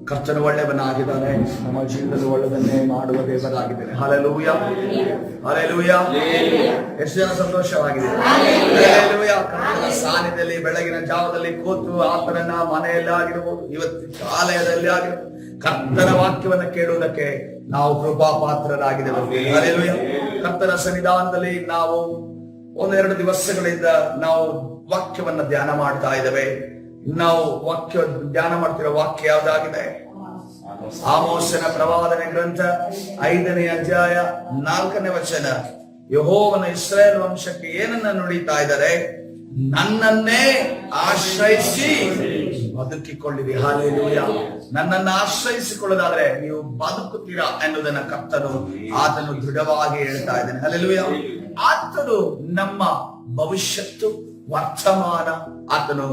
ಕರ್ತನು ಒಳ್ಳೆಯವನಾಗಿದ್ದಾನೆ. ನಮ್ಮ ಜೀವನದಲ್ಲಿ ಒಳ್ಳೆದನ್ನೇ ಮಾಡುವ ದೇವರಾಗಿದ್ದಾನೆ. Hallelujah, hallelujah. ಎಷ್ಟು ಜನ ಸಂತೋಷವಾಗಿದೆ? ಹಲ್ಲೆಲೂಯಾ. ಕರ್ತನ ಸಾನ್ನಿಧ್ಯದಲ್ಲಿ ಬೆಳಗಿನ ಜಾವದಲ್ಲಿ ಕೂತು ಆತನನ್ನ ಮನೆಯಲ್ಲಿ ಆಗಿರಬಹುದು, ಇವತ್ತು ಆಲಯದಲ್ಲಿ ಆಗಿರಬಹುದು, ಕರ್ತನ ವಾಕ್ಯವನ್ನ ಕೇಳುವುದಕ್ಕೆ ನಾವು ಕೃಪಾ ಪಾತ್ರರಾಗಿದ್ದೇವೆ. ಹಲ್ಲೆಲೂಯಾ. ಕರ್ತನ ಸನ್ನಿಧಾನದಲ್ಲಿ ನಾವು ಒಂದೆರಡು ದಿವಸಗಳಿಂದ ನಾವು ವಾಕ್ಯವನ್ನ ಧ್ಯಾನ ಮಾಡ್ತಾ ಇದ್ದೇವೆ. ನಾವು ಧ್ಯಾನ ಮಾಡ್ತಿರೋ ವಾಕ್ಯ ಯಾವ್ದಾಗಿದೆ? ಆಮೋಸನ ಪ್ರವಾದನೆ ಗ್ರಂಥ 5ನೇ ಅಧ್ಯಾಯ 4ನೇ ವಚನ. ಯೆಹೋವನ ಇಸ್ರಾಯೇಲ್ ವಂಶಕ್ಕೆ ಏನನ್ನ ನುಡಿತಾ ಇದ್ದಾರೆ? ನನ್ನನ್ನೇ ಆಶ್ರಯಿಸಿ ಬದುಕಿಕೊಳ್ಳಿರಿ. ಹಲ್ಲೆಲೂಯಾ. ನನ್ನನ್ನು ಆಶ್ರಯಿಸಿಕೊಳ್ಳೋದಾದ್ರೆ ನೀವು ಬದುಕುತ್ತೀರಾ ಎನ್ನುವುದನ್ನ ಕರ್ತನು ಆತನು ದೃಢವಾಗಿ ಹೇಳ್ತಾ ಇದ್ದಾನೆ. ಹಲ್ಲೆಲೂಯಾ. ಆತನು ನಮ್ಮ ಭವಿಷ್ಯತ್ತು, ವರ್ತಮಾನ, ಆತನು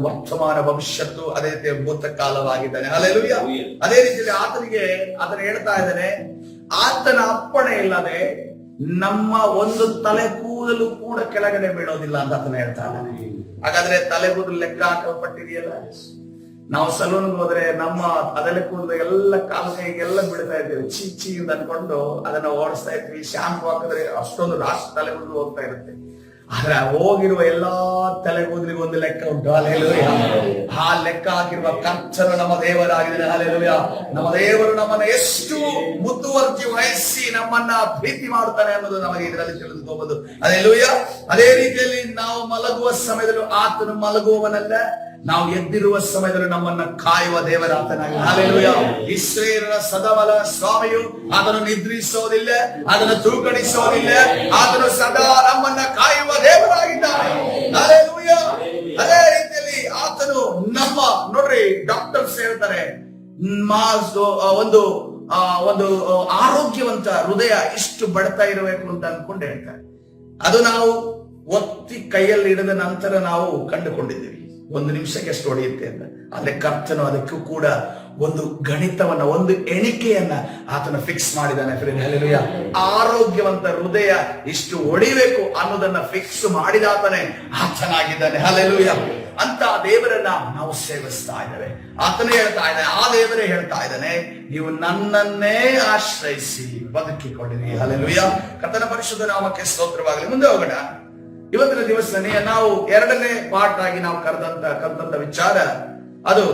ವರ್ತಮಾನ, ಭವಿಷ್ಯತ್ತು, ಅದೇ ರೀತಿ ಭೂತಕಾಲವಾಗಿದ್ದಾನೆ. ಹಲ್ಲೆಲೂಯಾ. ಅದೇ ರೀತಿಯಲ್ಲಿ ಆತನು ಹೇಳ್ತಾ ಇದ್ದಾನೆ, ಆತನ ಅಪ್ಪಣೆ ಇಲ್ಲದೆ ನಮ್ಮ ಒಂದು ತಲೆ ಕೂದಲು ಕೂಡ ಕೆಳಗಡೆ ಬೀಳೋದಿಲ್ಲ ಅಂತ ಆತನ ಹೇಳ್ತಾ ಇದ್ದಾನೆ. ಹಾಗಾದ್ರೆ ತಲೆ ಕೂದಲು ಲೆಕ್ಕ ಹಾಕಲ್ಪಟ್ಟಿದೆಯಲ್ಲ. ನಾವು ಸಲೂನ್ಗೆ ಹೋದ್ರೆ ನಮ್ಮ ತಲೆ ಕೂದಲು ಎಲ್ಲ ಕಾಲು ಕೈಗೆಲ್ಲ ಬೀಳ್ತಾ ಇದ್ದೇವೆ, ಚೀಚಿ ಅಂತ ಅನ್ಕೊಂಡು ಅದನ್ನ ಓಡಿಸ್ತಾ ಇದ್ವಿ. ಶಾಂಪು ಹಾಕಿದ್ರೆ ಅಷ್ಟೊಂದು ರಾಷ್ಟ್ರ ತಲೆ ಕೂದಲು ಹೋಗ್ತಾ ಇರುತ್ತೆ. ಆದ್ರೆ ಹೋಗಿರುವ ಎಲ್ಲಾ ತಲೆಗೂದಲಿಗೆ ಒಂದು ಲೆಕ್ಕ ಉಂಟು. ಹಲ್ಲೆಲೂಯಾ. ಆ ಲೆಕ್ಕ ಹಾಕಿರುವ ಕರ್ತನು ನಮ್ಮ ದೇವರಾಗಿದ್ದಾನೆ. ಹಲ್ಲೆಲೂಯಾ. ನಮ್ಮ ದೇವರು ನಮ್ಮನ್ನ ಎಷ್ಟು ಮುತುವರ್ಜಿ ವಹಿಸಿ ನಮ್ಮನ್ನ ಪ್ರೀತಿ ಮಾಡುತ್ತಾನೆ ಅನ್ನೋದು ನಮಗೆ ಇದರಲ್ಲಿ ತಿಳಿದುಕೋಬಹುದು. ಹಲ್ಲೆಲೂಯಾ. ಅದೇ ರೀತಿಯಲ್ಲಿ ನಾವು ಮಲಗುವ ಸಮಯದಲ್ಲೂ ಆತನು ಮಲಗುವವನಲ್ಲ, ನಾವು ಎದ್ದಿರುವ ಸಮಯದಲ್ಲಿ ನಮ್ಮನ್ನ ಕಾಯುವ ದೇವರಾತನಾಗಿ. ಹಲ್ಲೆಲೂಯಾ. ಇಸ್ರಾಯೇಲರ ಸದಾಬಲ ಸ್ವಾಮಿಯು ಆತನು ನಿದ್ರಿಸೋದಿಲ್ಲ, ಅದನ್ನು ತೂಕಡಿಸೋದಿಲ್ಲ, ಆತನು ಸದಾ ನಮ್ಮನ್ನ ಕಾಯುವ ದೇವರಾಗಿದ್ದಾನೆ. ಹಲ್ಲೆಲೂಯಾ. ಅದೇ ರೀತಿಯಲ್ಲಿ ಆತನು ನೋಡ್ರಿ, ಡಾಕ್ಟರ್ಸ್ ಹೇಳ್ತಾರೆ ಒಂದು ಆರೋಗ್ಯವಂತ ಹೃದಯ ಇಷ್ಟು ಬಡ್ತಾ ಇರಬೇಕು ಅಂತ ಅನ್ಕೊಂಡು ಹೇಳ್ತಾರೆ. ಅದು ನಾವು ಒತ್ತಿ ಕೈಯಲ್ಲಿ ಹಿಡಿದ ನಂತರ ನಾವು ಕಂಡುಕೊಂಡಿದ್ದೀವಿ 1 ನಿಮಿಷಕ್ಕೆ ಎಷ್ಟು ಹೊಡೆಯುತ್ತೆ ಅಂತ. ಆದ್ರೆ ಕರ್ತನು ಅದಕ್ಕೂ ಕೂಡ ಒಂದು ಗಣಿತವನ್ನ, ಒಂದು ಎಣಿಕೆಯನ್ನ ಆತನ ಫಿಕ್ಸ್ ಮಾಡಿದ್ದಾನೆ. ಹಲ್ಲೆಲೂಯಾ. ಆರೋಗ್ಯವಂತ ಹೃದಯ ಇಷ್ಟು ಹೊಡಿಬೇಕು ಅನ್ನೋದನ್ನ ಫಿಕ್ಸ್ ಮಾಡಿದಾತನೇ ಆತನಾಗಿದ್ದಾನೆ. ಹಲ್ಲೆಲೂಯಾ. ಅಂತ ದೇವರನ್ನ ನಾವು ಸೇವಿಸ್ತಾ ಇದ್ದೇವೆ. ಆತನೇ ಹೇಳ್ತಾ ಇದ್ದಾನೆ, ಆ ದೇವರೇ ಹೇಳ್ತಾ ಇದ್ದಾನೆ, ನೀವು ನನ್ನನ್ನೇ ಆಶ್ರಯಿಸಿ ಬದುಕಿಕೊಂಡಿರಿ. ಹಲ್ಲೆಲೂಯಾ. ಕರ್ತನ ಪರಿಶುದ್ಧ ನಾಮಕ್ಕೆ ಸ್ತೋತ್ರವಾಗಲಿ. ಮುಂದೆ ಹೋಗೋಣ. ಇವತ್ತಿನ ದಿವಸದಲ್ಲಿ ನಾವು 2ನೇ ಪಾರ್ಟ್ ಆಗಿ ನಾವು ಕರೆದಂತ ವಿಚಾರ, ಅದು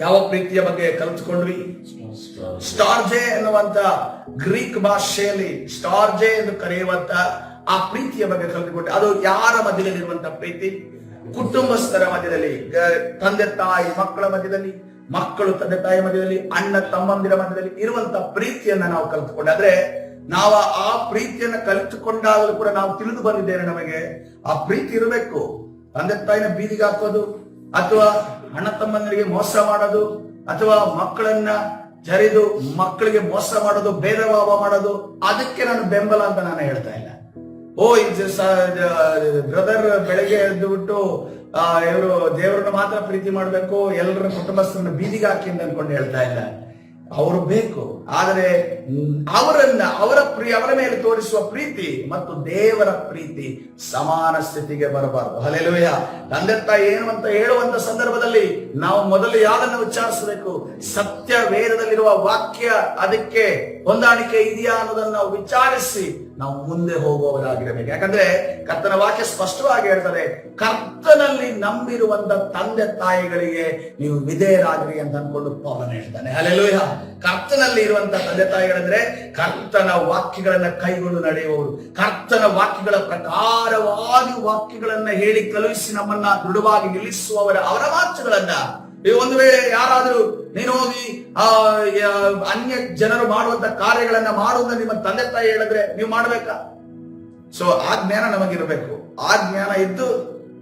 ಯಾವ ಪ್ರೀತಿಯ ಬಗ್ಗೆ ಕಲಿತುಕೊಂಡ್ವಿ? ಸ್ಟಾರ್ಜೆ ಎನ್ನುವಂತ ಗ್ರೀಕ್ ಭಾಷೆಯಲ್ಲಿ ಸ್ಟಾರ್ಜೆ ಎಂದು ಕರೆಯುವಂತ ಆ ಪ್ರೀತಿಯ ಬಗ್ಗೆ ಕಲಿತುಕೊಂಡೆ. ಅದು ಯಾರ ಮಧ್ಯದಲ್ಲಿ ಇರುವಂತ ಪ್ರೀತಿ? ಕುಟುಂಬಸ್ಥರ ಮಧ್ಯದಲ್ಲಿ, ತಂದೆ ತಾಯಿ ಮಕ್ಕಳ ಮಧ್ಯದಲ್ಲಿ, ಮಕ್ಕಳು ತಂದೆ ತಾಯಿ ಮಧ್ಯದಲ್ಲಿ, ಅಣ್ಣ ತಮ್ಮಂದಿರ ಮಧ್ಯದಲ್ಲಿ ಇರುವಂತ ಪ್ರೀತಿಯನ್ನ ನಾವು ಕಲಿತುಕೊಂಡೆ. ಆದ್ರೆ ನಾವು ಆ ಪ್ರೀತಿಯನ್ನ ಕಲಿತುಕೊಂಡಾಗಲೂ ಕೂಡ ನಾವು ತಿಳಿದು ಬಂದಿದ್ದೇವೆ, ನಮಗೆ ಆ ಪ್ರೀತಿ ಇರಬೇಕು. ತಂದೆ ತಾಯಿನ ಬೀದಿಗೆ ಹಾಕೋದು, ಅಥವಾ ಅಣ್ಣ ತಮ್ಮಂದಿರಿಗೆ ಮೋಸ ಮಾಡೋದು, ಅಥವಾ ಮಕ್ಕಳನ್ನ ಜರಿದು ಮಕ್ಕಳಿಗೆ ಮೋಸ ಮಾಡೋದು, ಭೇದ ಭಾವ ಮಾಡೋದು, ಅದಕ್ಕೆ ನಾನು ಬೆಂಬಲ ಅಂತ ನಾನು ಹೇಳ್ತಾ ಇಲ್ಲ. ಬ್ರದರ್ ಬೆಳಗ್ಗೆ ಎದ್ದು ಬಿಟ್ಟು ಇವರು ದೇವರನ್ನ ಮಾತ್ರ ಪ್ರೀತಿ ಮಾಡ್ಬೇಕು, ಎಲ್ಲರ ಕುಟುಂಬಸ್ಥರನ್ನ ಬೀದಿಗೆ ಹಾಕಿ ಅಂತ ಅನ್ಕೊಂಡು ಹೇಳ್ತಾ ಇಲ್ಲ. ಅವರು ಬೇಕು, ಆದರೆ ಅವರ ಮೇಲೆ ತೋರಿಸುವ ಪ್ರೀತಿ ಮತ್ತು ದೇವರ ಪ್ರೀತಿ ಸಮಾನ ಸ್ಥಿತಿಗೆ ಬರಬಾರದು. ಹಲ್ಲೆಲೂಯಾ. ತಂದೆ ತಾಯಿ ಏನು ಅಂತ ಹೇಳುವಂತ ಸಂದರ್ಭದಲ್ಲಿ ನಾವು ಮೊದಲು ಯಾರನ್ನು ವಿಚಾರಿಸಬೇಕು? ಸತ್ಯ ವೇದದಲ್ಲಿರುವ ವಾಕ್ಯ ಅದಕ್ಕೆ ಹೊಂದಾಣಿಕೆ ಇದೆಯಾ ಅನ್ನೋದನ್ನು ನಾವು ವಿಚಾರಿಸಿ ನಾವು ಮುಂದೆ ಹೋಗುವವರಾಗಿರಬೇಕು. ಯಾಕಂದ್ರೆ ಕರ್ತನ ವಾಕ್ಯ ಸ್ಪಷ್ಟವಾಗಿ ಹೇಳ್ತಾರೆ, ಕರ್ತನಲ್ಲಿ ನಂಬಿರುವಂತ ತಂದೆ ತಾಯಿಗಳಿಗೆ ನೀವು ವಿಧೇಯರಾಗ್ರಿ ಅಂತ ಅನ್ಕೊಂಡು ಪೌಲನು ಹೇಳ್ತಾನೆ. ಹಲ್ಲೆಲೂಯಾ. ಕರ್ತನಲ್ಲಿ ಇರುವಂತ ತಂದೆ ತಾಯಿಗಳಂದ್ರೆ ಕರ್ತನ ವಾಕ್ಯಗಳನ್ನ ಕೈಗೊಂಡು ನಡೆಯುವವರು, ಕರ್ತನ ವಾಕ್ಯಗಳ ಪ್ರಕಾರವಾಗಿ ವಾಕ್ಯಗಳನ್ನ ಹೇಳಿ ಕಳುಹಿಸಿ ನಮ್ಮನ್ನ ದೃಢವಾಗಿ ಅವರ ವಾಕ್ಯಗಳನ್ನ. ಒಂದು ವೇಳೆ ಯಾರಾದ್ರೂ ನೀನು ಹೋಗಿ ಅನ್ಯ ಜನರು ಮಾಡುವಂತ ಕಾರ್ಯಗಳನ್ನ ಮಾಡುವುದನ್ನ ನಿಮ್ಮ ತಂದೆ ತಾಯಿ ಹೇಳಿದ್ರೆ ನೀವು ಮಾಡ್ಬೇಕಾ? ಸೊ ಆ ಜ್ಞಾನ ನಮಗಿರ್ಬೇಕು. ಆ ಜ್ಞಾನ ಇದ್ದು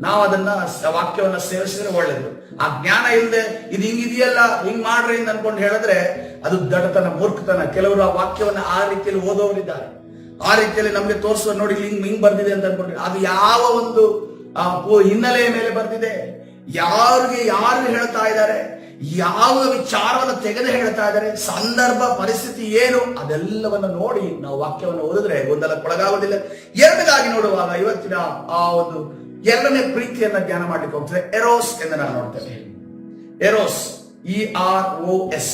ನಾವು ಅದನ್ನ ವಾಕ್ಯವನ್ನ ಸೇವಿಸಿದ್ರೆ ಒಳ್ಳೇದು. ಆ ಜ್ಞಾನ ಇಲ್ಲದೆ ಇದು ಹಿಂಗಿದೆಯಲ್ಲ, ಹಿಂಗ್ ಮಾಡ್ರಿ ಅಂತ ಅನ್ಕೊಂಡು ಹೇಳಿದ್ರೆ ಅದು ದಡತನ, ಮೂರ್ಖತನ. ಕೆಲವರು ಆ ವಾಕ್ಯವನ್ನ ಆ ರೀತಿಯಲ್ಲಿ ಓದೋರಿದ್ದಾರೆ, ಆ ರೀತಿಯಲ್ಲಿ ನಮ್ಗೆ ತೋರಿಸುವ, ನೋಡಿ ಹಿಂಗ್ ಬರ್ದಿದೆ ಅಂತ ಅನ್ಕೊಂಡ್ರೆ ಅದು ಯಾವ ಒಂದು ಹಿನ್ನೆಲೆಯ ಮೇಲೆ ಬರ್ದಿದೆ, ಯಾರು ಹೇಳ್ತಾ ಇದ್ದಾರೆ, ಯಾವ ವಿಚಾರವನ್ನು ತೆಗೆದು ಹೇಳ್ತಾ ಇದ್ದಾರೆ, ಸಂದರ್ಭ ಪರಿಸ್ಥಿತಿ ಏನು, ಅದೆಲ್ಲವನ್ನ ನೋಡಿ ನಾವು ವಾಕ್ಯವನ್ನು ಓದಿದ್ರೆ ಗೊಂದಲಕ್ಕೊಳಗಾಗೋದಿಲ್ಲ. ಎರಡನೇದಾಗಿ ನೋಡುವಾಗ ಇವತ್ತಿನ ಆ ಒಂದು 2ನೇ ಪ್ರೀತಿಯನ್ನ ಧ್ಯಾನ ಮಾಡ್ಲಿಕ್ಕೆ ಹೋಗ್ತದೆ. ಎರೋಸ್ ಎಂದು ನಾನು ನೋಡ್ತೇನೆ. ಎರೋಸ್ EROS.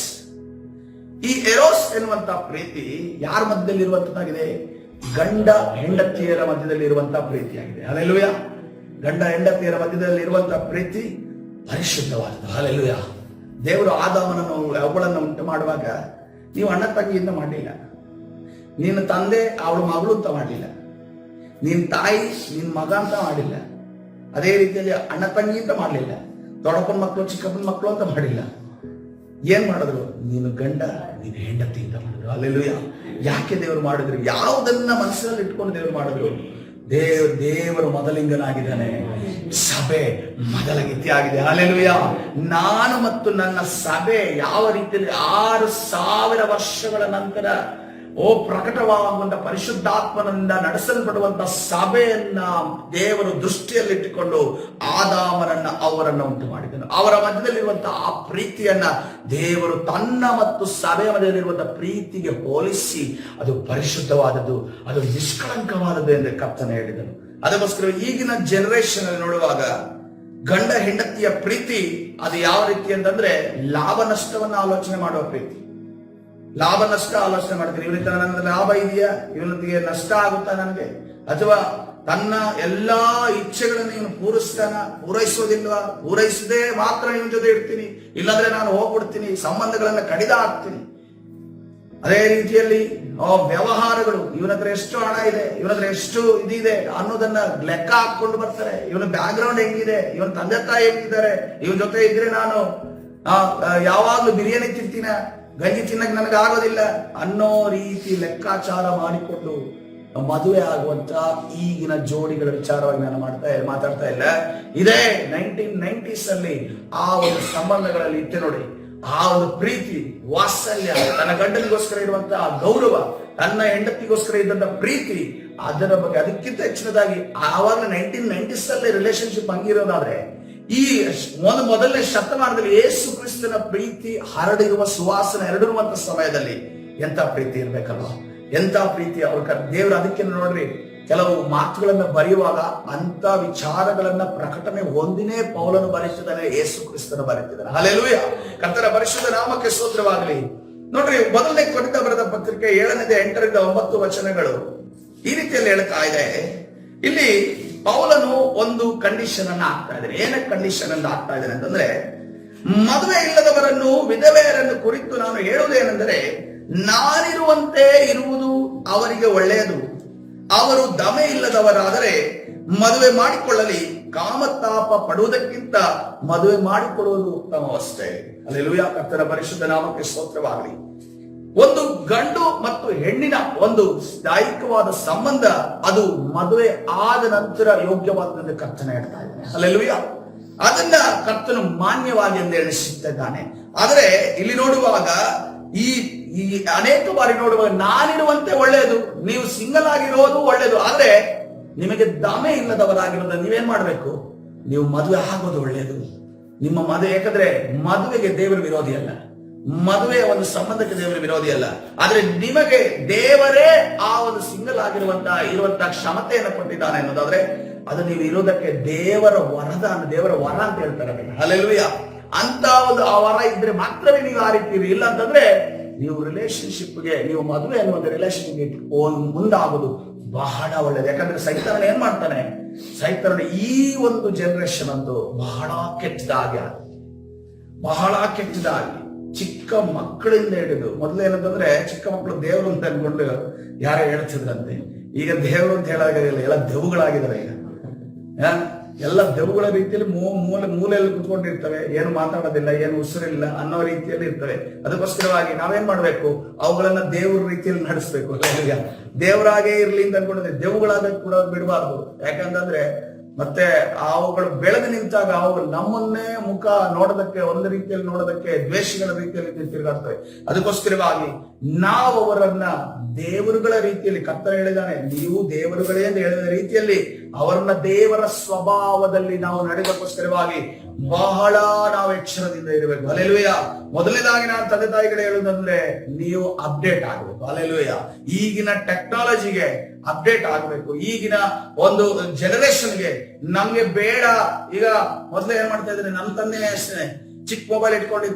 ಈ ಎರೋಸ್ ಎನ್ನುವಂತ ಪ್ರೀತಿ ಯಾರ ಮಧ್ಯದಲ್ಲಿ ಇರುವಂತದ್ದಾಗಿದೆ? ಗಂಡ ಹೆಂಡತಿಯರ ಮಧ್ಯದಲ್ಲಿ ಇರುವಂತಹ ಪ್ರೀತಿಯಾಗಿದೆ. ಹಲ್ಲೆಲೂಯಾ. ಗಂಡ ಹೆಂಡತಿಯರ ಮಧ್ಯದಲ್ಲಿ ಇರುವಂತಹ ಪ್ರೀತಿ ಪರಿಶುದ್ಧವಾದದ್ದು. ಹಲ್ಲೆಲೂಯಾ. ದೇವರು ಆದಾಮನನ್ನು ಅವುಗಳನ್ನು ಉಂಟು ಮಾಡುವಾಗ ನೀವು ಅಣ್ಣ ತಂಗಿಯಿಂದ ಮಾಡಲಿಲ್ಲ, ನಿನ್ನ ತಂದೆ ಅವಳ ಮಗಳು ಅಂತ ಮಾಡಲಿಲ್ಲ, ನಿನ್ನ ತಾಯಿ ನಿನ್ನ ಮಗ ಅಂತ ಮಾಡಿಲ್ಲ, ಅದೇ ರೀತಿಯಲ್ಲಿ ಅಣ್ಣ ತಂಗಿ ಅಂತ ಮಾಡಲಿಲ್ಲ, ದೊಡ್ಡಪ್ಪನ ಮಕ್ಕಳು ಚಿಕ್ಕಪ್ಪನ ಮಕ್ಕಳು ಅಂತ ಮಾಡಿಲ್ಲ. ಏನ್ ಮಾಡಿದ್ರು? ನೀನು ಗಂಡ ನೀನು ಹೆಂಡತಿ ಅಂತ ಮಾಡಿದ್ರು. ಹಲ್ಲೆಲೂಯಾ. ಯಾಕೆ ದೇವರು ಮಾಡಿದ್ರು? ಯಾವುದನ್ನ ಮನಸ್ಸಿನಲ್ಲಿ ಇಟ್ಕೊಂಡು ದೇವರು ಮಾಡಿದ್ರು? ದೇವರು ಮೊದಲಿಂಗನಾಗಿದ್ದಾನೆ, ಸಭೆ ಮೊದಲ ಗೀತೆ ಆಗಿದೆ. ಹಲ್ಲೆಲೂಯಾ. ನಾನು ಮತ್ತು ನನ್ನ ಸಭೆ ಯಾವ ರೀತಿಯಲ್ಲಿ 6,000 ವರ್ಷಗಳ ನಂತರ ಪ್ರಕಟವಾಗುವಂತ ಪರಿಶುದ್ಧಾತ್ಮನಿಂದ ನಡೆಸಲ್ಪಡುವಂತ ಸಭೆಯನ್ನ ದೇವರು ದೃಷ್ಟಿಯಲ್ಲಿಟ್ಟುಕೊಂಡು ಆದಾಮನನ್ನ ಅವರನ್ನ ಉಂಟು ಮಾಡಿದನು. ಅವರ ಮಧ್ಯದಲ್ಲಿರುವಂತಹ ಆ ಪ್ರೀತಿಯನ್ನ ದೇವರು ತನ್ನ ಮತ್ತು ಸಭೆಯ ಮಧ್ಯದಲ್ಲಿರುವಂತಹ ಪ್ರೀತಿಗೆ ಹೋಲಿಸಿ ಅದು ಪರಿಶುದ್ಧವಾದದ್ದು, ಅದು ನಿಷ್ಕಳಂಕವಾದದ್ದು ಎಂದು ಕರ್ತನೆ ಹೇಳಿದನು. ಅದಕ್ಕೋಸ್ಕರ ಈಗಿನ ಜನರೇಷನ್ ಅಲ್ಲಿ ನೋಡುವಾಗ ಗಂಡ ಹೆಂಡತಿಯ ಪ್ರೀತಿ ಅದು ಯಾವ ರೀತಿ ಅಂತಂದ್ರೆ ಲಾಭ ನಷ್ಟವನ್ನ ಆಲೋಚನೆ ಮಾಡುವ ಪ್ರೀತಿ. ಲಾಭ ನಷ್ಟ ಆಲೋಚನೆ ಮಾಡ್ತೀನಿ. ಇವನಿಗೆ ನನ್ನ ಲಾಭ ಇದೆಯಾ, ಇವನಿಗೆ ನಷ್ಟ ಆಗುತ್ತಾ ನನಗೆ, ಅಥವಾ ತನ್ನ ಎಲ್ಲಾ ಇಚ್ಛೆಗಳನ್ನು ಇವನು ಪೂರೈಸೋದಿಲ್ವಾ, ಪೂರೈಸದೆ ಮಾತ್ರ ಇವನ ಜೊತೆ ಇರ್ತೀನಿ, ಇಲ್ಲಾಂದ್ರೆ ನಾನು ಹೋಗ್ಬಿಡ್ತೀನಿ, ಸಂಬಂಧಗಳನ್ನ ಕಡಿದ ಹಾಕ್ತೀನಿ. ಅದೇ ರೀತಿಯಲ್ಲಿ ವ್ಯವಹಾರಗಳು, ಇವನ ಹತ್ರ ಎಷ್ಟು ಹಣ ಇದೆ, ಇವನ ಹತ್ರ ಎಷ್ಟು ಇದಿದೆ ಅನ್ನೋದನ್ನ ಲೆಕ್ಕ ಹಾಕೊಂಡು ಬರ್ತಾರೆ. ಇವನ ಬ್ಯಾಕ್ ಗ್ರೌಂಡ್ ಹೆಂಗಿದೆ, ಇವನ ತಂದೆ ತಾಯಿ ಹೆಂಗಿದ್ದಾರೆ, ಇವನ ಜೊತೆ ಇದ್ರೆ ನಾನು ಯಾವಾಗ್ಲೂ ಬಿರಿಯಾನಿ ತಿಂತೀನ, ಗಂಜಿ ತಿನ್ನಕ್ಕೆ ನನಗೆ ಆಗೋದಿಲ್ಲ ಅನ್ನೋ ರೀತಿ ಲೆಕ್ಕಾಚಾರ ಮಾಡಿಕೊಂಡು ಮದುವೆ ಆಗುವಂತ ಈಗಿನ ಜೋಡಿಗಳ ವಿಚಾರವಾಗಿ ನಾನು ಮಾತಾಡ್ತಾ ಇಲ್ಲ. ಇದೇ 1990s ಅಲ್ಲಿ ಆ ಒಂದು ಸಂಬಂಧಗಳಲ್ಲಿ ಇತ್ತೆ ನೋಡಿ, ಆ ಒಂದು ಪ್ರೀತಿ, ವಾತ್ಸಲ್ಯ, ತನ್ನ ಗಂಡನಿಗೋಸ್ಕರ ಇರುವಂತಹ ಗೌರವ, ತನ್ನ ಹೆಂಡತಿಗೋಸ್ಕರ ಇದ್ದಂತ ಪ್ರೀತಿ, ಅದರ ಬಗ್ಗೆ ಅದಕ್ಕಿಂತ ಹೆಚ್ಚಿನದಾಗಿ ಆವಾಗ 1990s ಅಲ್ಲಿ ರಿಲೇಶನ್ಶಿಪ್ ಹಂಗಿರೋದಾದ್ರೆ ಈ ಮೊದಲನೇ ಶತಮಾನದಲ್ಲಿ ಯೇಸು ಕ್ರಿಸ್ತನ ಪ್ರೀತಿ ಹರಡಿರುವ ಸುವಾಸನೆ ಹರಡಿರುವಂತ ಸಮಯದಲ್ಲಿ ಎಂತ ಪ್ರೀತಿ ಇರ್ಬೇಕಲ್ವಾ, ಎಂತ ಪ್ರೀತಿ ಅವ್ರ ದೇವರು. ಅದಕ್ಕೆ ನೋಡ್ರಿ, ಕೆಲವು ಮಾತುಗಳನ್ನ ಬರೆಯುವಾಗ ಅಂತ ವಿಚಾರಗಳನ್ನ ಪ್ರಕಟಣೆ ಹೊಂದಿನೇ ಪೌಲನು ಬರೆಸಿದ್ದಾನೆ, ಯೇಸು ಕ್ರಿಸ್ತನು ಬರೆದಿದ್ದಾನೆ. ಹಲ್ಲೆಲೂಯಾ. ಕರ್ತನ ಪರಿಶುದ್ಧ ನಾಮಕ್ಕೆ ಸ್ತೋತ್ರವಾಗಲಿ. ನೋಡ್ರಿ, ಮೊದಲನೇ ಕೊರಿಂಥ ಬರೆದ ಪತ್ರಿಕೆ 7:8-9 ವಚನಗಳು ಈ ರೀತಿಯಲ್ಲಿ ಹೇಳ್ತಾ ಇದೆ. ಇಲ್ಲಿ ಪೌಲನು ಒಂದು ಕಂಡೀಷನ್ ಅನ್ನ ಹಾಕ್ತಾ ಇದ್ದಾರೆ. ಏನಕ್ಕೆ ಕಂಡೀಷನ್ ಅನ್ನು ಹಾಕ್ತಾ ಇದ್ದಾನೆ ಅಂತಂದ್ರೆ, ಮದುವೆ ಇಲ್ಲದವರನ್ನು, ವಿಧವೆಯರನ್ನು ಕುರಿತು ನಾನು ಹೇಳುವುದೇನೆಂದರೆ, ನಾನಿರುವಂತೆ ಇರುವುದು ಅವರಿಗೆ ಒಳ್ಳೆಯದು. ಅವರು ದಮೆ ಇಲ್ಲದವರಾದರೆ ಮದುವೆ ಮಾಡಿಕೊಳ್ಳಲಿ, ಕಾಮತಾಪ ಪಡುವುದಕ್ಕಿಂತ ಮದುವೆ ಮಾಡಿಕೊಳ್ಳುವುದು ಉತ್ತಮವಷ್ಟೇ. ಹಲ್ಲೆಲೂಯಾ. ಕರ್ತನ ಪರಿಶುದ್ಧ ನಾಮಕ್ಕೆ ಸ್ತೋತ್ರವಾಗಲಿ. ಒಂದು ಗಂಡು ಮತ್ತು ಹೆಣ್ಣಿನ ಒಂದು ದೈಹಿಕವಾದ ಸಂಬಂಧ ಅದು ಮದುವೆ ಆದ ನಂತರ ಯೋಗ್ಯವಾದ ಕರ್ತನ ಹೇಳ್ತಾ ಇದ್ದಾನೆ. ಹಲ್ಲೆಲೂಯಾ. ಅದನ್ನ ಕರ್ತನು ಮಾನ್ಯವಾಗಿ ಎಂದು ಎಣಿಸುತ್ತಿದ್ದಾನೆ. ಆದರೆ ಇಲ್ಲಿ ನೋಡುವಾಗ ಈ ಅನೇಕ ಬಾರಿ ನೋಡುವಾಗ ನಾನಿರುವಂತೆ ಒಳ್ಳೆಯದು, ನೀವು ಸಿಂಗಲ್ ಆಗಿರೋದು ಒಳ್ಳೆಯದು, ಆದ್ರೆ ನಿಮಗೆ ದಮೆ ಇಲ್ಲದವರಾಗಿರೋದು ನೀವೇನ್ ಮಾಡ್ಬೇಕು? ನೀವು ಮದುವೆ ಆಗೋದು ಒಳ್ಳೆಯದು. ನಿಮ್ಮ ಮದುವೆ, ಯಾಕಂದ್ರೆ ಮದುವೆಗೆ ದೇವರು ವಿರೋಧಿ ಅಲ್ಲ, ಮದುವೆಯ ಒಂದು ಸಂಬಂಧಕ್ಕೆ ದೇವರ ವಿರೋಧಿ ಅಲ್ಲ. ಆದ್ರೆ ನಿಮಗೆ ದೇವರೇ ಆ ಒಂದು ಸಿಂಗಲ್ ಇರುವಂತಹ ಕ್ಷಮತೆಯನ್ನು ಕೊಟ್ಟಿದ್ದಾನೆ ಅನ್ನೋದಾದ್ರೆ ಅದು ನೀವು ಇರೋದಕ್ಕೆ ದೇವರ ವರ ಅಂತ ಹೇಳ್ತಾರೆ. ಹಲ್ಲೆಲೂಯಾ. ಅಂತ ಒಂದು ಆ ವರ ಇದ್ರೆ ಮಾತ್ರವೇ ನೀವು ಆ ರೀತಿ ಇರಿ. ಇಲ್ಲ ಅಂತಂದ್ರೆ ನೀವು ರಿಲೇಶನ್ಶಿಪ್ಗೆ, ನೀವು ಮದುವೆ ಅನ್ನೋ ಒಂದು ರಿಲೇಶನ್ಗೆ ಮುಂದಾಗೋದು ಬಹಳ ಒಳ್ಳೇದು. ಯಾಕಂದ್ರೆ ಸೈತಾನ ಏನ್ ಮಾಡ್ತಾನೆ, ಸೈತಾನ ಈ ಒಂದು ಜನರೇಷನ್ ಅಂತೂ ಬಹಳ ಕೆಟ್ಟದಾಗಿ ಚಿಕ್ಕ ಮಕ್ಕಳಿಂದ ಹಿಡಿದು, ಮೊದಲೇನಂತಂದ್ರೆ ಚಿಕ್ಕ ಮಕ್ಕಳು ದೇವರು ಅಂತ ಅನ್ಕೊಂಡು ಯಾರೋ ಹೇಳ್ತಿದ್ರಂತೆ. ಈಗ ದೇವರು ಅಂತ ಹೇಳಾಗಿಲ್ಲ, ಎಲ್ಲ ದೆವ್ವಗಳಾಗಿದ್ದಾರೆ. ಈಗ ಎಲ್ಲ ದೆವ್ವಗಳ ರೀತಿಯಲ್ಲಿ ಮೂಲೆಯಲ್ಲಿ ಕುತ್ಕೊಂಡಿರ್ತವೆ, ಏನು ಮಾತಾಡೋದಿಲ್ಲ, ಏನು ಉಸಿರಿಲ್ಲ ಅನ್ನೋ ರೀತಿಯಲ್ಲಿ ಇರ್ತವೆ. ಅದಕ್ಕೋಸ್ಕರವಾಗಿ ನಾವೇನ್ ಮಾಡ್ಬೇಕು, ಅವುಗಳನ್ನ ದೇವ್ರ ರೀತಿಯಲ್ಲಿ ನಡೆಸ್ಬೇಕು. ದೇವರಾಗೇ ಇರ್ಲಿ ಅಂತ ಅನ್ಕೊಂಡಿದ್ರೆ ದೆವ್ವಗಳಾಗ ಕೂಡ ಬಿಡಬಾರ್ದು. ಯಾಕಂತಂದ್ರೆ ಮತ್ತೆ ಅವುಗಳು ಬೆಳೆದು ನಿಂತಾಗ ಅವುಗಳು ನಮ್ಮನ್ನೇ ಮುಖ ನೋಡೋದಕ್ಕೆ, ಒಂದು ರೀತಿಯಲ್ಲಿ ನೋಡೋದಕ್ಕೆ ದ್ವೇಷಗಳ ರೀತಿಯಲ್ಲಿ ತಿರುಗಾಡ್ತವೆ. ಅದಕ್ಕೋಸ್ಕರವಾಗಿ ನಾವು ಅವರನ್ನ ದೇವರುಗಳ ರೀತಿಯಲ್ಲಿ, ಕರ್ತನ ಹೇಳಿದಾನೆ ನೀವು ದೇವರುಗಳೇ ಅಂತ ಹೇಳಿದ ರೀತಿಯಲ್ಲಿ ಅವರನ್ನ ದೇವರ ಸ್ವಭಾವದಲ್ಲಿ ನಾವು ನಡೆದಕ್ಕೋಸ್ಕರವಾಗಿ ಬಹಳ ನಾವು ಎಚ್ಚರದಿಂದ ಇರಬೇಕು. ಹಲ್ಲೆಲೂಯಾ. ಮೊದಲನೇದಾಗಿ ನಾನು ತಂದೆ ತಾಯಿಗಳು ಹೇಳುವುದಂದ್ರೆ ನೀವು ಅಪ್ಡೇಟ್ ಆಗಬೇಕು. ಹಲ್ಲೆಲೂಯಾ. ಈಗಿನ ಟೆಕ್ನಾಲಜಿಗೆ ಅಪ್ಡೇಟ್ ಆಗಬೇಕು. ಈಗಿನ ಒಂದು ಜನರೇಷನ್ಗೆ ನಮ್ಗೆ ಬೇಡ. ಈಗ ಮೊದಲೇ ಏನ್ ಮಾಡ್ತಾ ಇದ್ರೆ, ನಮ್ಮ ತಂದೆನೇ ಅಷ್ಟೇ ಚಿಕ್ಕ ಮೊಬೈಲ್ ಇಟ್ಕೊಂಡು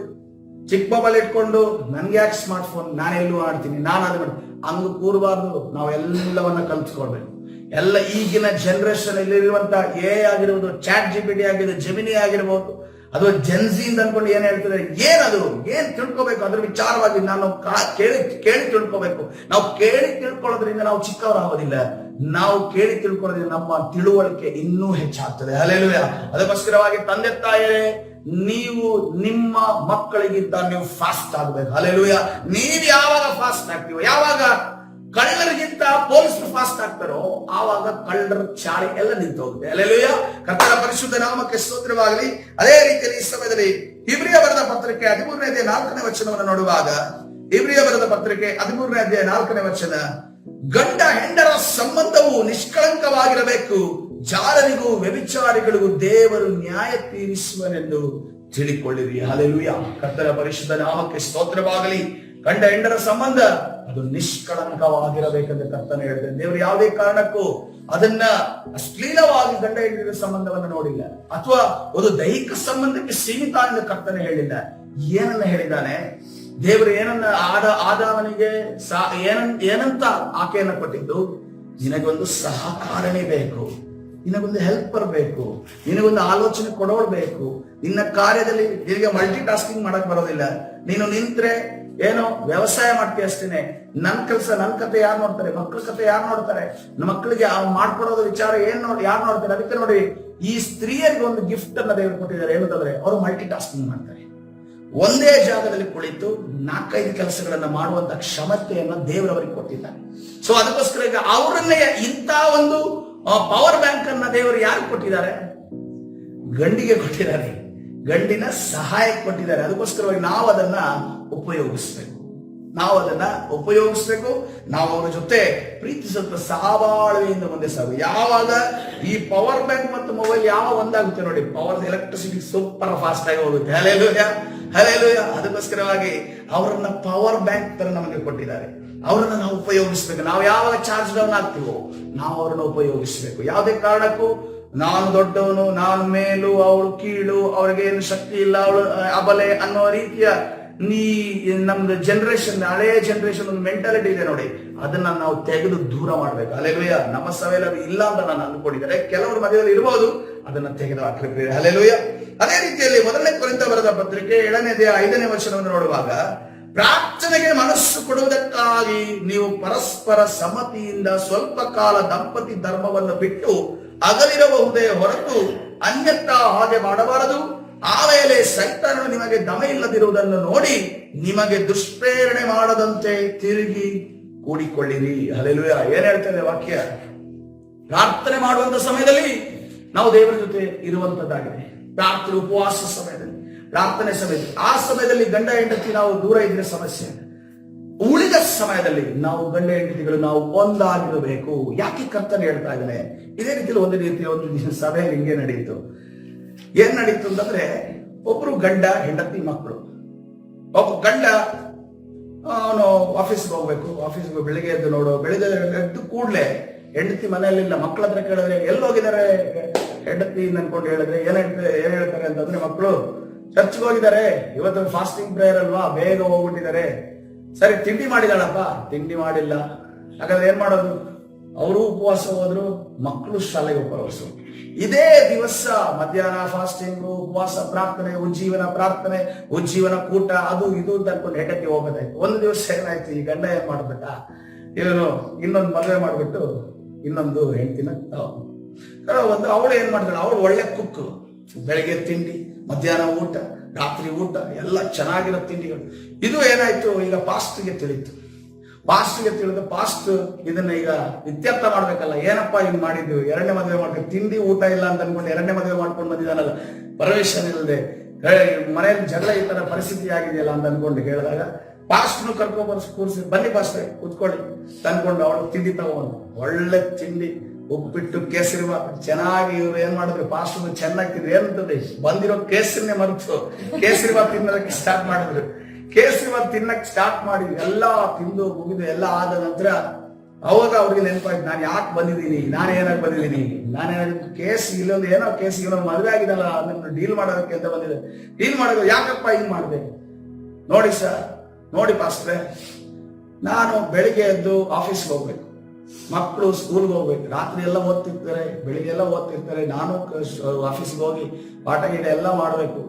ಚಿಕ್ಕ ಮೊಬೈಲ್ ಇಟ್ಕೊಂಡು ನನ್ಗೆ ಯಾಕೆ ಸ್ಮಾರ್ಟ್ ಫೋನ್, ನಾನೆಲ್ಲೂ ಆಡ್ತೀನಿ, ನಾನು ಅದು ಮಾಡಿ ಹಂಗ ಕೂರಬಾರ್ದು. ನಾವೆಲ್ಲವನ್ನ ಕಲ್ತ್ಕೊಳ್ಬೇಕು. ಎಲ್ಲ ಈಗಿನ ಜನರೇಷನ್ ಇಲ್ಲಿರುವಂತ ಆಗಿರ್ಬೋದು, ಚಾಟ್ ಜಿಪಿಟಿ ಆಗಿರ್ಬೋದು, ಜೆಮಿನಿ ಆಗಿರ್ಬೋದು, ಅದು ಜೆನ್ಸಿ ಅಂತ ಅನ್ಕೊಂಡು ಏನ್ ಹೇಳ್ತಾರೆ, ಏನದು, ಏನ್ ತಿಳ್ಕೊಬೇಕು ಅದ್ರ ವಿಚಾರವಾಗಿ ನಾನು ಕೇಳಿ ತಿಳ್ಕೊಬೇಕು. ನಾವು ಕೇಳಿ ತಿಳ್ಕೊಳ್ಳೋದ್ರಿಂದ ನಾವು ಚಿಕ್ಕವರಾಗೋದಿಲ್ಲ, ನಾವು ಕೇಳಿ ತಿಳ್ಕೊಳ್ಳೋದ್ರಿಂದ ನಮ್ಮ ತಿಳುವಳಿಕೆ ಇನ್ನೂ ಹೆಚ್ಚಾಗ್ತದೆ. ಹಲ್ಲೆಲೂಯಾ. ಅದಕ್ಕೋಸ್ಕರವಾಗಿ ತಂದೆ ತಾಯಿಯರೇ, ನೀವು ನಿಮ್ಮ ಮಕ್ಕಳಿಗಿಂತ ನೀವು ಫಾಸ್ಟ್ ಆಗ್ಬೇಕು. ಹಲ್ಲೆಲೂಯಾ. ನೀವು ಯಾವಾಗ ಫಾಸ್ಟ್ ಆಗ್ತೀವೋ, ಯಾವಾಗ ಕಳ್ಳರಿಗಿಂತ ಪೊಲೀಸರು ಫಾಸ್ಟ್ ಆಗ್ತಾರೋ ಆವಾಗ ಕಳ್ಳರ ಚಾಳಿ ಎಲ್ಲ ನಿಂತು ಹೋಗುತ್ತೆ. ಹಲ್ಲೆಲೂಯಾ. ಕರ್ತನ ಪರಿಶುದ್ಧ ನಾಮಕ್ಕೆ ಸ್ತೋತ್ರವಾಗಲಿ. ಅದೇ ರೀತಿಯಲ್ಲಿ ಈ ಸಮಯದಲ್ಲಿ ಇಬ್ರಿಯ ಬರೆದ ಪತ್ರಿಕೆ 13ನೇ ಅಧ್ಯಾಯ 4ನೇ ವಚನವನ್ನು ನೋಡುವಾಗ, ಇಬ್ರಿಯ ಬರೆದ ಪತ್ರಿಕೆ 13ನೇ ಅಧ್ಯಾಯ 4ನೇ ವಚನ, ಗಂಡ ಹೆಂಡರ ಸಂಬಂಧವು ನಿಷ್ಕಳಂಕವಾಗಿರಬೇಕು, ಜಾರರಿಗೂ ವ್ಯಭಿಚಾರಿಗಳಿಗೂ ದೇವರು ನ್ಯಾಯ ತೀರಿಸುವನೆಂದು ತಿಳಿಕೊಳ್ಳಿರಿ. ಹಲ್ಲೆಲೂಯಾ. ಕರ್ತನ ಪರಿಶುದ್ಧ ನಾಮಕ್ಕೆ ಸ್ತೋತ್ರವಾಗಲಿ. ಗಂಡ ಹೆಂಡರ ಸಂಬಂಧ ಅದು ನಿಷ್ಕಳಂಕವಾಗಿರಬೇಕೆಂದು ಕರ್ತನ ಹೇಳಿದೆ. ದೇವರು ಯಾವುದೇ ಕಾರಣಕ್ಕೂ ಅದನ್ನ ಅಶ್ಲೀಲವಾಗಿ ಗಂಡ ಹೆಂಡರ ಸಂಬಂಧವನ್ನು ನೋಡಿಲ್ಲ, ಅಥವಾ ಒಂದು ದೈಹಿಕ ಸಂಬಂಧಕ್ಕೆ ಸೀಮಿತ ಎಂದು ಕರ್ತನೆ ಹೇಳಿಲ್ಲ. ಏನನ್ನ ಹೇಳಿದ್ದಾನೆ ದೇವರು? ಏನನ್ನ ಆದಾಮನಿಗೆ ಏನಂತ ಆಕೆಯನ್ನ ಕೊಟ್ಟಿದ್ದು? ನಿನಗೊಂದು ಸಹಕಾರಣಿ ಬೇಕು, ನಿನಗೊಂದು ಹೆಲ್ಪರ್ ಬೇಕು, ನಿನಗೊಂದು ಆಲೋಚನೆ ಕೊಡೋಳು ಬೇಕು. ನಿನ್ನ ಕಾರ್ಯದಲ್ಲಿ ನಿನಗೆ ಮಲ್ಟಿ ಟಾಸ್ಕಿಂಗ್ ಮಾಡಕ್ ಬರೋದಿಲ್ಲ. ನೀನು ನಿಂತ್ರೆ ಏನೋ ವ್ಯವಸಾಯ ಮಾಡ್ತೀಯ ಅಷ್ಟೇನೆ. ನನ್ ಕೆಲಸ, ನನ್ ಕತೆ ಯಾರು ನೋಡ್ತಾರೆ? ಮಕ್ಕಳ ಕತೆ ಯಾರು ನೋಡ್ತಾರೆ? ಮಕ್ಕಳಿಗೆ ಮಾಡ್ಕೊಡೋದು ವಿಚಾರ ಯಾರು ನೋಡ್ತಾರೆ? ಅದಕ್ಕೆ ನೋಡಿ, ಈ ಸ್ತ್ರೀಯರಿಗೆ ಒಂದು ಗಿಫ್ಟ್ ಅನ್ನ ದೇವರು ಕೊಟ್ಟಿದ್ದಾರೆ. ಏನಂತಂದ್ರೆ ಅವರು ಮಲ್ಟಿ ಟಾಸ್ಕಿಂಗ್ ಮಾಡ್ತಾರೆ. ಒಂದೇ ಜಾಗದಲ್ಲಿ ಕುಳಿತು 4-5 ಕೆಲಸಗಳನ್ನ ಮಾಡುವಂತ ಕ್ಷಮತೆಯನ್ನ ದೇವರವರಿಗೆ ಕೊಟ್ಟಿದ್ದಾರೆ. ಸೊ ಅದಕ್ಕೋಸ್ಕರ ಈಗ ಅವರನ್ನೇ ಇಂಥ ಒಂದು ಪವರ್ ಬ್ಯಾಂಕ್ ಅನ್ನ ದೇವರು ಯಾರು ಕೊಟ್ಟಿದ್ದಾರೆ? ಗಂಡಿಗೆ ಕೊಟ್ಟಿದ್ದಾರೆ, ಗಂಡಿನ ಸಹಾಯ ಕೊಟ್ಟಿದ್ದಾರೆ. ಅದಕ್ಕೋಸ್ಕರವಾಗಿ ನಾವು ಅದನ್ನ ಉಪಯೋಗಿಸ್ಬೇಕು. ನಾವು ಅವರ ಜೊತೆ ಪ್ರೀತಿಸುತ್ತ ಸಹಬಾಳ್ವೆಯಿಂದ ಮುಂದೆ ಸಾಗು. ಯಾವಾಗ ಈ ಪವರ್ ಬ್ಯಾಂಕ್ ಮತ್ತು ಮೊಬೈಲ್ ಯಾವ ಒಂದಾಗುತ್ತೆ ನೋಡಿ, ಪವರ್ ಎಲೆಕ್ಟ್ರಿಸಿಟಿ ಸೂಪರ್ ಫಾಸ್ಟ್ ಆಗಿ ಹೋಗುತ್ತೆ. Hallelujah, hallelujah. ಅದಕ್ಕೋಸ್ಕರವಾಗಿ ಅವರನ್ನ ಪವರ್ ಬ್ಯಾಂಕ್ ತರ ನಮಗೆ ಕೊಟ್ಟಿದ್ದಾರೆ. ಅವರನ್ನ ನಾವು ಉಪಯೋಗಿಸ್ಬೇಕು. ನಾವು ಯಾವಾಗ ಚಾರ್ಜ್ ಡೌನ್ ಆಗ್ತೀವೋ ನಾವು ಅವರನ್ನ ಉಪಯೋಗಿಸ್ಬೇಕು. ಯಾವುದೇ ಕಾರಣಕ್ಕೂ ನಾನು ದೊಡ್ಡವನು, ನಾನು ಮೇಲು, ಅವಳು ಕೀಳು, ಅವ್ರಿಗೆ ಏನು ಶಕ್ತಿ ಇಲ್ಲ, ಅವಳು ಅಬಲೆ ಅನ್ನೋ ರೀತಿಯ ನಮ್ದು ಜನರೇಷನ್, ಹಳೆಯ ಜನರೇಷನ್ ಒಂದು ಮೆಂಟಾಲಿಟಿ ಇದೆ ನೋಡಿ, ಅದನ್ನ ನಾವು ತೆಗೆದು ದೂರ ಮಾಡ್ಬೇಕು. ಹಲ್ಲೆಲೂಯಾ. ನಮ್ಮ ಸಭೆಯಲ್ಲಿ ಇಲ್ಲ ಅಂತ ನಾನು ಅಂದ್ಕೊಂಡಿದ್ದಾರೆ, ಕೆಲವರು ಮಧ್ಯದಲ್ಲಿ ಇರಬಹುದು, ಅದನ್ನ ತೆಗೆದು ಹಾಕಬೇಕು. ಹಲ್ಲೆಲೂಯಾ. ಅದೇ ರೀತಿಯಲ್ಲಿ 1ನೇ ಕೊರಿಂಥ ಬರೆದ ಪತ್ರಿಕೆ 7ನೇ ಅಧ್ಯಾಯ 5ನೇ ವಚನವನ್ನು ನೋಡುವಾಗ, ಪ್ರಾರ್ಥನೆಗೆ ಮನಸ್ಸು ಕೊಡುವುದಕ್ಕಾಗಿ ನೀವು ಪರಸ್ಪರ ಸಮ್ಮತಿಯಿಂದ ಸ್ವಲ್ಪ ಕಾಲ ದಂಪತಿ ಧರ್ಮವನ್ನು ಬಿಟ್ಟು ಅಗಲಿರಬಹುದೇ ಹೊರತು ಅನ್ಯಥ ಹಾಗೆ ಮಾಡಬಾರದು. ಆಮೇಲೆ ಸೈತಾನನು ನಿಮಗೆ ದಮ ಇಲ್ಲದಿರುವುದನ್ನು ನೋಡಿ ನಿಮಗೆ ದುಷ್ಪ್ರೇರಣೆ ಮಾಡದಂತೆ ತಿರುಗಿ ಕೂಡಿಕೊಳ್ಳಿರಿ. ಹಲ್ಲೆಲೂಯಾ. ಏನ್ ಹೇಳ್ತದೆ ವಾಕ್ಯ? ಪ್ರಾರ್ಥನೆ ಮಾಡುವಂತ ಸಮಯದಲ್ಲಿ ನಾವು ದೇವರ ಜೊತೆ ಇರುವಂತದ್ದಾಗಿದೆ. ಪ್ರಾರ್ಥನೆ ಉಪವಾಸ ಸಮಯದಲ್ಲಿ, ಪ್ರಾರ್ಥನೆ ಸಮಯದಲ್ಲಿ, ಆ ಸಮಯದಲ್ಲಿ ಗಂಡ ಹೆಂಡತಿ ನಾವು ದೂರ ಇದ್ರೆ ಸಮಸ್ಯೆ. ಉಳಿದ ಸಮಯದಲ್ಲಿ ನಾವು ಗಂಡ ಹೆಂಡತಿಗಳು ನಾವು ಒಂದಾಗಿರಬೇಕು. ಯಾಕೆ ಕರ್ತನೆ ಹೇಳ್ತಾ ಇದ್ದಾನೆ? ಇದೇ ರೀತಿಯಲ್ಲಿ ಒಂದು ಸಭೆಯಲ್ಲಿ ಹಿಂಗೆ ನಡೆಯಿತು. ಏನ್ ನಡೀತು ಅಂತಂದ್ರೆ, ಒಬ್ರು ಗಂಡ ಹೆಂಡತಿ ಮಕ್ಕಳು. ಒಬ್ಬ ಗಂಡ ಅವನು ಆಫೀಸ್ಗೆ ಹೋಗ್ಬೇಕು, ಆಫೀಸ್ಗೆ ಬೆಳಿಗ್ಗೆ ಎದ್ದು ನೋಡು, ಬೆಳಿಗ್ಗೆ ಎದ್ದು ಕೂಡ್ಲೆ ಹೆಂಡತಿ ಮನೆಯಲ್ಲಿಲ್ಲ. ಮಕ್ಕಳ ಹತ್ರ ಕೇಳಿದ್ರೆ ಎಲ್ಲೋಗಿದ್ದಾರೆ ಹೆಂಡತಿ ಅನ್ಕೊಂಡು ಹೇಳಿದ್ರೆ ಏನ್ ಹೇಳ್ತಾರೆ ಅಂತಂದ್ರೆ, ಮಕ್ಕಳು ಚರ್ಚ್ಗೆ ಹೋಗಿದ್ದಾರೆ, ಇವತ್ತು ಫಾಸ್ಟಿಂಗ್ ಪ್ರೇಯರ್ ಅಲ್ವಾ, ಬೇಗ ಹೋಗ್ಬಿಟ್ಟಿದ್ದಾರೆ. ಸರಿ, ತಿಂಡಿ ಮಾಡಿದಾಳಪ್ಪ? ತಿಂಡಿ ಮಾಡಿಲ್ಲ. ಹಾಗಾದ್ರೆ ಏನ್ ಮಾಡೋದು? ಅವರು ಉಪವಾಸ ಹೋದ್ರು, ಮಕ್ಕಳು ಶಾಲೆಗೆ ಉಪವಾಸ. ಇದೇ ದಿವಸ ಮಧ್ಯಾಹ್ನ ಫಾಸ್ಟಿಂಗು, ಉಪವಾಸ ಪ್ರಾರ್ಥನೆ, ಉಜ್ಜೀವನ ಕೂಟ, ಅದು ಇದು ಅಂತ ಅನ್ಕೊಂಡು ಹೆಂಡತಿ ಹೋಗೋದಾಯ್ತು. ಒಂದು ದಿವಸ ಏನಾಯ್ತು, ಈ ಗಂಡ ಏನ್ ಮಾಡ್ಬಿಟ್ಟ, ಇವನು ಇನ್ನೊಂದು ಮದುವೆ ಮಾಡ್ಬಿಟ್ಟು ಇನ್ನೊಂದು ಹೆಂಡತಿನ ಅವಳು ಏನ್ ಮಾಡ್ತಾಳೆ, ಅವಳು ಒಳ್ಳೆ ಕುಕ್. ಬೆಳಿಗ್ಗೆ ತಿಂಡಿ, ಮಧ್ಯಾಹ್ನ ಊಟ, ರಾತ್ರಿ ಊಟ ಎಲ್ಲ ಚೆನ್ನಾಗಿರೋ ತಿಂಡಿಗಳು. ಇದು ಏನಾಯ್ತು, ಈಗ ಪಾಸ್ಟ್ಗೆ ತಿಳಿತು. ಪಾಸ್ಟ್ಗೆ ತಿಳಿದು ಪಾಸ್ಟ್ ಇದನ್ನ ಈಗ ಇತ್ಯರ್ಥ ಮಾಡ್ಬೇಕಲ್ಲ. ಏನಪ್ಪಾ ಹಿಂಗ್ ಮಾಡಿದ್ವಿ, 2ನೇ ಮದುವೆ ಮಾಡ್ಬೇಕು, ತಿಂಡಿ ಊಟ ಇಲ್ಲ ಅಂತ ಅನ್ಕೊಂಡು 2ನೇ ಮದುವೆ ಮಾಡ್ಕೊಂಡು ಬಂದಿದ್ದಾನಲ್ಲ, ಪರ್ಮಿಷನ್ ಇಲ್ಲದೆ, ಮನೆಯಲ್ಲಿ ಜಗಳ ಈ ತರ ಪರಿಸ್ಥಿತಿ ಆಗಿದೆಯಲ್ಲ ಅಂತ ಅನ್ಕೊಂಡು ಹೇಳಿದಾಗ ಪಾಸ್ಟ್ನು ಕರ್ಕೊಂಡ್ ಕೂರಿಸಿ, ಬನ್ನಿ ಪಾಸ್ಟ್ ಕುತ್ಕೊಳ್ಳಿ ತಂದ್ಕೊಂಡು ಅವಳು ತಿಂಡಿ ತಗೊಂಡು, ಒಳ್ಳೆ ತಿಂಡಿ, ಉಪ್ಪಿಟ್ಟು, ಕೇಸರಿಬಾತ್ ಚೆನ್ನಾಗಿ. ಇವ್ರು ಏನ್ ಮಾಡಿದ್ರು, ಪಾಸ್ಟ್ ಚೆನ್ನಾಗಿ ತಿಂದ್ರು. ಏನಂತದೆ, ಬಂದಿರೋ ಕೇಸರಿನೇ ಮರೆತು ಕೇಸರಿಬಾತ್ ತಿನ್ನೋದಕ್ಕೆ ಸ್ಟಾರ್ಟ್ ಮಾಡಿದ್ರು. ಕೇಸರಿಬಾತ್ ತಿನ್ನಕ್ ಸ್ಟಾರ್ಟ್ ಮಾಡಿ ಎಲ್ಲಾ ತಿಂದು ಮುಗಿದು ಎಲ್ಲ ಆದ ನಂತರ ಅವಾಗ ಅವ್ರಿಗೆ ನೆನಪಾಯ್ತು, ನಾನು ಯಾಕೆ ಬಂದಿದ್ದೀನಿ, ನಾನೇನಾಗಿ ಬಂದಿದ್ದೀನಿ, ನಾನೇನಾದ್ರು ಕೇಸ್ ಇಲ್ಲೊಂದು ಏನೋ ಕೇಸ್, ಇವನೊಂದು ಮದುವೆ ಆಗಿದಲ್ಲ, ಅದನ್ನು ಡೀಲ್ ಮಾಡೋದಕ್ಕೆ ಅಂತ ಬಂದಿದೆ. ಡೀಲ್ ಮಾಡೋದು ಯಾಕಪ್ಪ ಹಿಂಗ್ ಮಾಡಿದೆ? ನೋಡಿ ಸರ್, ನೋಡಿ ಪಾಸ್ಟ್ರೆ, ನಾನು ಬೆಳಿಗ್ಗೆ ಎದ್ದು ಆಫೀಸ್ಗೆ ಹೋಗ್ಬೇಕು, ಮಕ್ಕಳು ಸ್ಕೂಲ್ಗೆ ಹೋಗ್ಬೇಕು, ರಾತ್ರಿ ಎಲ್ಲ ಓದ್ತಿರ್ತಾರೆ, ಬೆಳಿಗ್ಗೆ ಎಲ್ಲ ಓದ್ತಿರ್ತಾರೆ, ನಾನು ಆಫೀಸ್ಗೆ ಹೋಗಿ ಪಾಠ ಗೀಟ ಎಲ್ಲ ಮಾಡಬೇಕು.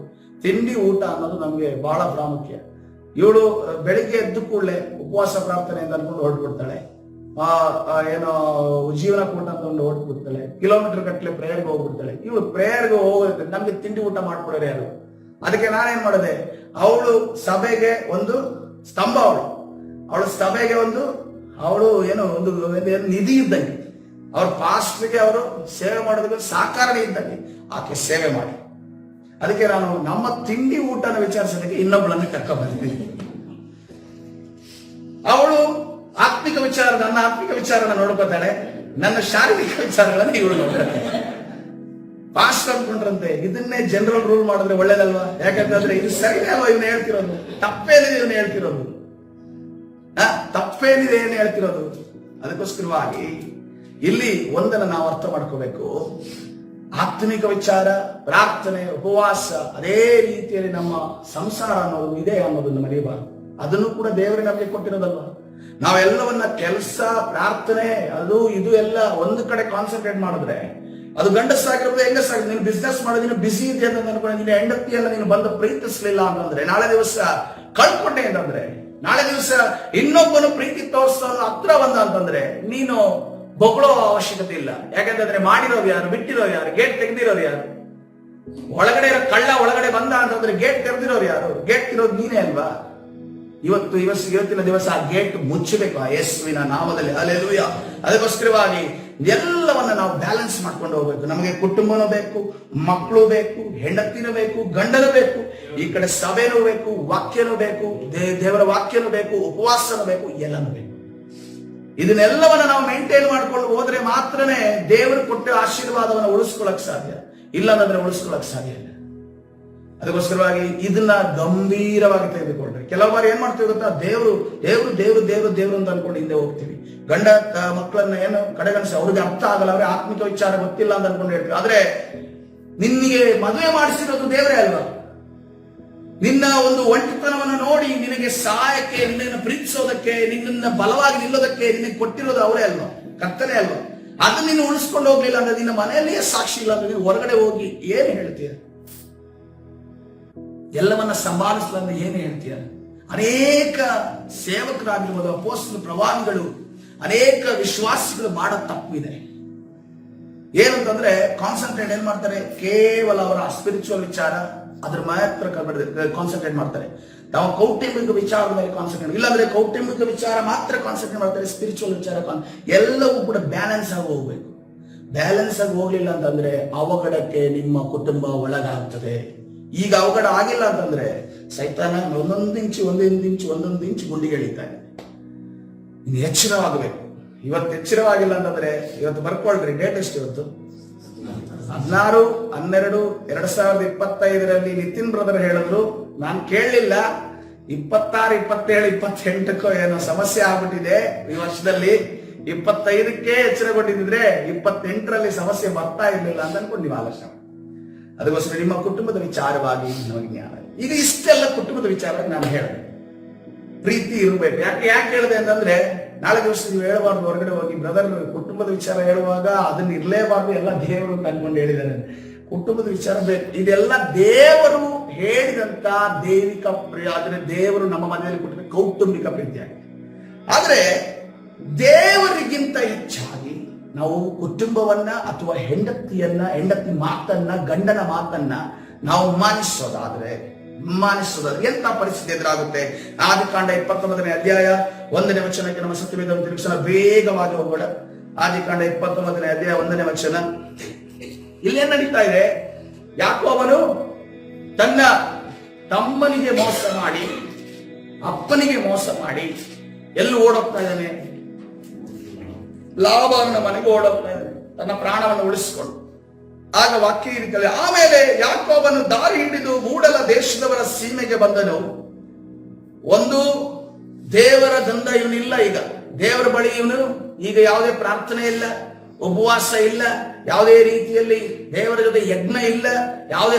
ತಿಂಡಿ ಊಟ ಅನ್ನೋದು ನಮಗೆ ಬಹಳ ಪ್ರಾಮುಖ್ಯ. ಇವಳು ಬೆಳಿಗ್ಗೆ ಎದ್ದು ಕೂಡಲೇ ಉಪವಾಸ ಪ್ರಾರ್ಥನೆ ಅಂತ ಅನ್ಕೊಂಡು ಹೊರಟ್ಬಿಡ್ತಾಳೆ, ಏನೋ ಜೀವನ ಕೂಟ ಅಂತಂದು ಹೊರಟ್ಬಿಡ್ತಾಳೆ, ಕಿಲೋಮೀಟರ್ ಗಟ್ಟಲೆ ಪ್ರೇಯರ್ಗೆ ಹೋಗ್ಬಿಡ್ತಾಳೆ. ಇವಳು ಪ್ರೇಯರ್ಗೆ ಹೋಗೋದಕ್ಕೆ ನಮ್ಗೆ ತಿಂಡಿ ಊಟ ಮಾಡ್ಕೊಡೋರು ಯಾರು? ಅದಕ್ಕೆ ನಾನೇನ್ ಮಾಡಿದೆ, ಅವಳು ಸಭೆಗೆ ಒಂದು ಸ್ತಂಭ, ಅವಳು ಸಭೆಗೆ ಅವಳು ಏನೋ ಒಂದು ನಿಧಿ ಇದ್ದಂಗೆ, ಅವ್ರ ಪಾಸ್ಟ್ರಿಗೆ ಅವರು ಸೇವೆ ಮಾಡೋದಕ್ಕೆ ಸಾಕಾರನೇ ಇದ್ದಂಗೆ ಆಕೆ ಸೇವೆ ಮಾಡಿ. ಅದಕ್ಕೆ ನಾನು ನಮ್ಮ ತಿಂಡಿ ಊಟನ ವಿಚಾರಿಸೋದಕ್ಕೆ ಇನ್ನೊಬ್ಬಳನ್ನು ಕರ್ಕೊಂಡ್ ಬಂದಿದ್ದೀನಿ. ಅವಳು ಆತ್ಮಿಕ ವಿಚಾರ, ನನ್ನ ಆತ್ಮಿಕ ವಿಚಾರನ ನೋಡ್ಕೊತಾಳೆ, ನನ್ನ ಶಾರೀರಿಕ ವಿಚಾರಗಳನ್ನ ಇವಳು ನೋಡ್ತಾಳೆ. ಪಾಸ್ಟ್ ಅನ್ಕೊಂಡ್ರಂತೆ ಇದನ್ನೇ ಜನರಲ್ ರೂಲ್ ಮಾಡಿದ್ರೆ ಒಳ್ಳೇದಲ್ವಾ? ಯಾಕಂತಂದ್ರೆ ಇದು ಸರಿನೇ ಅಲ್ವಾ ಇವನು ಹೇಳ್ತಿರೋದು? ತಪ್ಪೇನಿದೆ ಇವನು ಹೇಳ್ತಿರೋದು? ತಪ್ಪೇನಿದೆ ಏನು ಹೇಳ್ತಿರೋದು? ಅದಕ್ಕೋಸ್ಕರವಾಗಿ ಇಲ್ಲಿ ಒಂದನ್ನು ನಾವು ಅರ್ಥ ಮಾಡ್ಕೋಬೇಕು. ಆತ್ಮಿಕ ವಿಚಾರ, ಪ್ರಾರ್ಥನೆ, ಉಪವಾಸ ಅದೇ ರೀತಿಯಲ್ಲಿ ನಮ್ಮ ಸಂಸಾರ ಅನ್ನೋದು ಇದೆ ಅನ್ನೋದನ್ನು ಮರೆಯಬಾರದು. ಅದನ್ನು ಕೂಡ ದೇವರೇ ನಮಗೆ ಕೊಟ್ಟಿರೋದಲ್ವಾ? ನಾವೆಲ್ಲವನ್ನ ಕೆಲಸ, ಪ್ರಾರ್ಥನೆ, ಅದು ಇದು ಎಲ್ಲ ಒಂದು ಕಡೆ ಕಾನ್ಸಂಟ್ರೇಟ್ ಮಾಡಿದ್ರೆ, ಅದು ಗಂಡಸಾಗಿರ್ಬೋದು ಹೆಂಗಸಾಗಿರ್ಬೋದು, ನೀನು ಬಿಸ್ನೆಸ್ ಮಾಡೋದಿನ ಬಿಸಿ ಇದೆ ಅಂತ ಅನ್ಕೊಂಡು ನಿನ್ನ ಹೆಂಡತಿಯನ್ನ ನೀನು ಬಂದು ಪ್ರೀತಿಸ್ಲಿಲ್ಲ ಅಂತಂದ್ರೆ, ನಾಳೆ ದಿವಸ ಕಳ್ಕೊಂಡೆ ಅಂತಂದ್ರೆ, ನಾಳೆ ದಿವಸ ಇನ್ನೊಬ್ಬನು ಪ್ರೀತಿ ತೋರಿಸೋನು ಹತ್ರ ಬಂದ ಅಂತಂದ್ರೆ ನೀನು ಬೊಗಳೋ ಅವಶ್ಯಕತೆ ಇಲ್ಲ. ಯಾಕಂತಂದ್ರೆ ಮಾಡಿರೋರು ಯಾರು, ಬಿಟ್ಟಿರೋರು ಯಾರು, ಗೇಟ್ ತೆಗೆದಿರೋರು ಯಾರು? ಒಳಗಡೆ ಇರೋ ಕಳ್ಳ ಒಳಗಡೆ ಬಂದ ಅಂತಂದ್ರೆ ಗೇಟ್ ತೆಗೆದಿರೋರು ಯಾರು? ಗೇಟ್ ಇರೋದು ನೀನೇ ಅಲ್ವಾ? ಇವತ್ತಿನ ದಿವಸ ಆ ಗೇಟ್ ಮುಚ್ಚಬೇಕು ಆ ಯೇಸುವಿನ ನಾಮದಲ್ಲಿ. ಹಲ್ಲೆಲೂಯಾ. ಅದಕ್ಕೋಸ್ಕರವಾಗಿ ಎಲ್ಲವನ್ನ ನಾವು ಬ್ಯಾಲೆನ್ಸ್ ಮಾಡ್ಕೊಂಡು ಹೋಗ್ಬೇಕು. ನಮಗೆ ಕುಟುಂಬನೂ ಬೇಕು, ಮಕ್ಕಳು ಬೇಕು, ಹೆಂಡತಿನೂ ಬೇಕು, ಗಂಡನೂ ಬೇಕು, ಈ ಕಡೆ ಸಭೆನೂ ಬೇಕು, ವಾಕ್ಯನೂ ಬೇಕು, ದೇವರ ವಾಕ್ಯನೂ ಬೇಕು, ಉಪವಾಸನೂ ಬೇಕು, ಎಲ್ಲನೂ ಬೇಕು. ಇದನ್ನೆಲ್ಲವನ್ನ ನಾವು ಮೇಂಟೈನ್ ಮಾಡ್ಕೊಂಡು ಹೋದ್ರೆ ಮಾತ್ರನೇ ದೇವರು ಕೊಟ್ಟ ಆಶೀರ್ವಾದವನ್ನು ಉಳಿಸ್ಕೊಳಕ್ ಸಾಧ್ಯ. ಇಲ್ಲ ಅಂದ್ರೆ ಉಳಿಸ್ಕೊಳಕ್ ಸಾಧ್ಯ ಇಲ್ಲ. ಅದಕ್ಕೋಸ್ಕರವಾಗಿ ಇದನ್ನ ಗಂಭೀರವಾಗಿ ತೆಗೆದುಕೊಂಡ್ರೆ, ಕೆಲವು ಬಾರಿ ಏನ್ ಮಾಡ್ತೀವಿ ಗೊತ್ತಾ, ದೇವರು ದೇವರು ದೇವರು ದೇವರು ದೇವರು ಅಂತ ಅನ್ಕೊಂಡು ಹಿಂದೆ ಹೋಗ್ತೀವಿ. ಗಂಡ ಮಕ್ಕಳನ್ನ ಏನು ಕಡೆಗಣಿಸಿ ಅವ್ರಿಗೆ ಅರ್ಥ ಆಗಲ್ಲ, ಅವ್ರಿಗೆ ಆತ್ಮಿಕ ವಿಚಾರ ಗೊತ್ತಿಲ್ಲ ಅಂತ ಅನ್ಕೊಂಡು ಹೇಳ್ತೀವಿ. ಆದ್ರೆ ನಿನ್ನಿಗೆ ಮದುವೆ ಮಾಡಿಸಿರೋದು ದೇವರೇ ಅಲ್ವಾ? ನಿನ್ನ ಒಂದು ಒಂಟಿತನವನ್ನು ನೋಡಿ ನಿನಗೆ ಸಹಾಯಕ್ಕೆ, ನಿನ್ನನ್ನು ಪ್ರೀತಿಸೋದಕ್ಕೆ, ನಿನ್ನನ್ನ ಬಲವಾಗಿ ನಿಲ್ಲೋದಕ್ಕೆ ನಿನಗೆ ಕೊಟ್ಟಿರೋದು ಅವರೇ ಅಲ್ವಾ? ಕರ್ತನೇ ಅಲ್ವಾ? ಅದನ್ನ ನೀನು ಉಳಿಸ್ಕೊಂಡು ಹೋಗ್ಲಿಲ್ಲ ಅಂದ್ರೆ, ನಿನ್ನ ಮನೆಯಲ್ಲಿಯೇ ಸಾಕ್ಷಿ ಇಲ್ಲ ಅಂದ್ರೆ ನೀನು ಹೊರಗಡೆ ಹೋಗಿ ಏನು ಹೇಳ್ತೀಯ? ಎಲ್ಲವನ್ನ ಸಂಭಾಳಿಸಲ್ಲ ಅಂದ್ರೆ ಏನು ಹೇಳ್ತೀಯ? ಅನೇಕ ಸೇವಕರಾಗಿರ್ಬೋದು, ಅಪೊಸ್ತಲರು, ಪ್ರವಾದಿಗಳು, ಅನೇಕ ವಿಶ್ವಾಸಿಗಳು ಮಾಡೋ ತಪ್ಪಿದೆ. ಏನಂತಂದ್ರೆ ಕಾನ್ಸಂಟ್ರೇಟ್ ಏನ್ ಮಾಡ್ತಾರೆ, ಕೇವಲ ಅವರ ಸ್ಪಿರಿಚುವಲ್ ವಿಚಾರ ಅದ್ರ ಮಾತ್ರ ಕಾನ್ಸಂಟ್ರೇಟ್ ಮಾಡ್ತಾರೆ. ನಾವು ಕೌಟುಂಬಿಕ ವಿಚಾರದ ಮೇಲೆ ಕಾನ್ಸಂಟ್ರೇಟ್, ಇಲ್ಲಾಂದ್ರೆ ಕೌಟುಂಬಿಕ ವಿಚಾರ ಮಾತ್ರ ಕಾನ್ಸಂಟ್ರೇಟ್ ಮಾಡ್ತಾರೆ. ಸ್ಪಿರಿಚುವಲ್ ವಿಚಾರ ಎಲ್ಲವೂ ಕೂಡ ಬ್ಯಾಲೆನ್ಸ್ ಆಗಿ ಹೋಗ್ಬೇಕು. ಬ್ಯಾಲೆನ್ಸ್ ಆಗಿ ಹೋಗ್ಲಿಲ್ಲ ಅಂತಂದ್ರೆ ಅವಘಡಕ್ಕೆ ನಿಮ್ಮ ಕುಟುಂಬ ಒಳಗಾಗ್ತದೆ. ಈಗ ಅವಘಡ ಆಗಿಲ್ಲ ಅಂತಂದ್ರೆ ಸೈತಾನ ಒಂದೊಂದು ಇಂಚು ಗುಂಡಿಗೆ ಎಳಿತಾನೆ. ಇನ್ನು ಎಚ್ಚರವಾಗಬೇಕು. ಇವತ್ತು ಎಚ್ಚರವಾಗಿಲ್ಲ ಅಂತಂದ್ರೆ, ಇವತ್ತು ಬರ್ಕೊಳ್ರಿ, ಡೇಟ್ ಎಷ್ಟು ಇವತ್ತು? 16/12/2025 ನಿತಿನ್ ಬ್ರದರ್ ಹೇಳಿದ್ರು, ನಾನು ಕೇಳಲಿಲ್ಲ. 26, 27, 28 ಏನೋ ಸಮಸ್ಯೆ ಆಗ್ಬಿಟ್ಟಿದೆ ಈ ವರ್ಷದಲ್ಲಿ. 25ಕ್ಕೆ ಎಚ್ಚರಗೊಂಡಿದ್ರೆ 28ರಲ್ಲಿ ಸಮಸ್ಯೆ ಬರ್ತಾ ಇರ್ಲಿಲ್ಲ ಅಂತ ಅನ್ಕೊಂಡು ನೀವು ಆಲೋಚನೆ. ಅದಕ್ಕೋಸ್ಕರ ನಿಮ್ಮ ಕುಟುಂಬದ ವಿಚಾರವಾಗಿ ನಮಗೆ ಜ್ಞಾನ. ಈಗ ಇಷ್ಟೆಲ್ಲ ಕುಟುಂಬದ ವಿಚಾರ ನಾನು ಹೇಳಿದೆ, ಪ್ರೀತಿ ಇರಬೇಕು. ಯಾಕೆ ಹೇಳಿದೆ ಅಂತಂದ್ರೆ, ನಾಳೆ ದಿವಸ ನೀವು ಹೇಳಬಾರ್ದು ಹೊರಗಡೆ ಹೋಗಿ, ಬ್ರದರ್ ಕುಟುಂಬದ ವಿಚಾರ ಹೇಳುವಾಗ ಅದನ್ನ ಇರ್ಲೇಬಾರ್ದು, ಎಲ್ಲ ದೇವರು ಅನ್ಕೊಂಡು ಹೇಳಿದ್ದಾರೆ. ಕುಟುಂಬದ ವಿಚಾರ ಬೇಕು. ಇದೆಲ್ಲ ದೇವರು ಹೇಳಿದಂತ ದೈವಿಕ ಆದ್ರೆ ದೇವರು ನಮ್ಮ ಮನೆಯಲ್ಲಿ ಕೊಟ್ಟಿರೋ ಕೌಟುಂಬಿಕ ಪ್ರೀತಿಯಾಗಿದೆ. ಆದ್ರೆ ದೇವರಿಗಿಂತ ಹೆಚ್ಚಾಗಿ ನಾವು ಕುಟುಂಬವನ್ನ ಅಥವಾ ಹೆಂಡತಿ ಮಾತನ್ನ, ಗಂಡನ ಮಾತನ್ನ ನಾವು ಮಾನಿಸೋದಾದ್ರೆ ಎಂತ ಪರಿಸ್ಥಿತಿ ಎದುರಾಗುತ್ತೆ? ಆದಿಕಾಂಡ 29ನೇ ಅಧ್ಯಾಯ 1ನೇ ವಚನಕ್ಕೆ ನಮ್ಮ ಸತ್ಯವೇದ ತಿರುಗಿಸೋಣ. ಬೇಗವಾಗಿ ಹೋಗೋಣ. ಆದಿಕಾಂಡ 29ನೇ ಅಧ್ಯಾಯ 1ನೇ ವಚನ. ಇಲ್ಲೇನ್ ನಡೀತಾ ಇದೆ? ಯಾಕೋಬನು ತನ್ನ ತಮ್ಮನಿಗೆ ಮೋಸ ಮಾಡಿ, ಅಪ್ಪನಿಗೆ ಮೋಸ ಮಾಡಿ ಎಲ್ಲಿ ಓಡೋಗ್ತಾ ಇದ್ದಾನೆ? ಲಾಬಾನನ ಮನೆಗೆ ಓಡೋಗ್ತಾ ಇದ್ದಾನೆ, ತನ್ನ ಪ್ರಾಣವನ್ನು ಉಳಿಸಿಕೊಂಡು. ಆಗ ವಾಕ್ಯ ಈ ರೀತಿಯಲ್ಲಿ, ಆಮೇಲೆ ಯಾಕೋಬನು ದಾರಿ ಹಿಡಿದು ಮೂಡಲ ದೇಶದವರ ಸೀಮೆಗೆ ಬಂದನು. ಒಂದು ದೇವರ ದಂಧ ಇವನಿಲ್ಲ. ಈಗ ದೇವರ ಬಳಿ ಇವನು ಈಗ ಯಾವುದೇ ಪ್ರಾರ್ಥನೆ ಇಲ್ಲ, ಉಪವಾಸ ಇಲ್ಲ, ಯಾವುದೇ ರೀತಿಯಲ್ಲಿ ದೇವರ ಜೊತೆ ಯಜ್ಞ ಇಲ್ಲ, ಯಾವುದೇ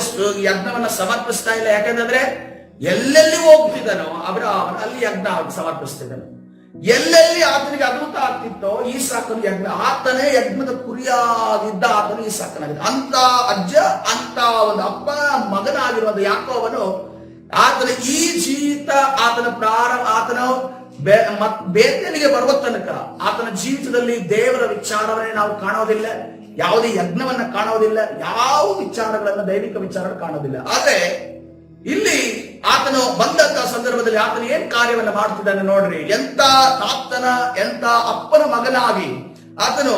ಯಜ್ಞವನ್ನ ಸಮರ್ಪಿಸ್ತಾ ಇಲ್ಲ. ಯಾಕಂದ್ರೆ ಎಲ್ಲೆಲ್ಲಿ ಹೋಗ್ತಿದ್ದನೋ ಅಲ್ಲಿ ಯಜ್ಞ ಸಮರ್ಪಿಸ್ತಿದ್ದನು. ಎಲ್ಲೆಲ್ಲಿ ಆತನಿಗೆ ಅದ್ಭುತ ಆಗ್ತಿತ್ತೋ ಈಸಾಕನ ಯಜ್ಞ, ಆತನೇ ಯಜ್ಞದ ಕುರಿಯಾಗಿದ್ದ ಆತನು ಈಸಾಕನಾಗಿದ್ದ. ಅಂತ ಅಜ್ಜ, ಅಂತ ಒಂದು ಅಪ್ಪ ಮಗನಾಗಿರುವಂತ ಯಾಕೋಬನು ಆತನ ಈ ಜೀವಿತ, ಆತನ ಪ್ರಾರಂಭ, ಆತನ ಬೇತನಿಗೆ ಬರುವ ತನಕ ಆತನ ಜೀವಿತದಲ್ಲಿ ದೇವರ ವಿಚಾರವನ್ನೇ ನಾವು ಕಾಣೋದಿಲ್ಲ, ಯಾವುದೇ ಯಜ್ಞವನ್ನ ಕಾಣೋದಿಲ್ಲ, ಯಾವ ವಿಚಾರಗಳನ್ನ ದೈವಿಕ ವಿಚಾರಗಳು ಕಾಣೋದಿಲ್ಲ. ಆದ್ರೆ ಇಲ್ಲಿ ಆತನು ಬಂದಂತ ಸಂದರ್ಭದಲ್ಲಿ ಆತನ ಏನ್ ಕಾರ್ಯವನ್ನ ಮಾಡ್ತಿದ್ದಾನೆ ನೋಡ್ರಿ. ಎಂತ ಅಪ್ಪನ ಮಗನಾಗಿ ಆತನು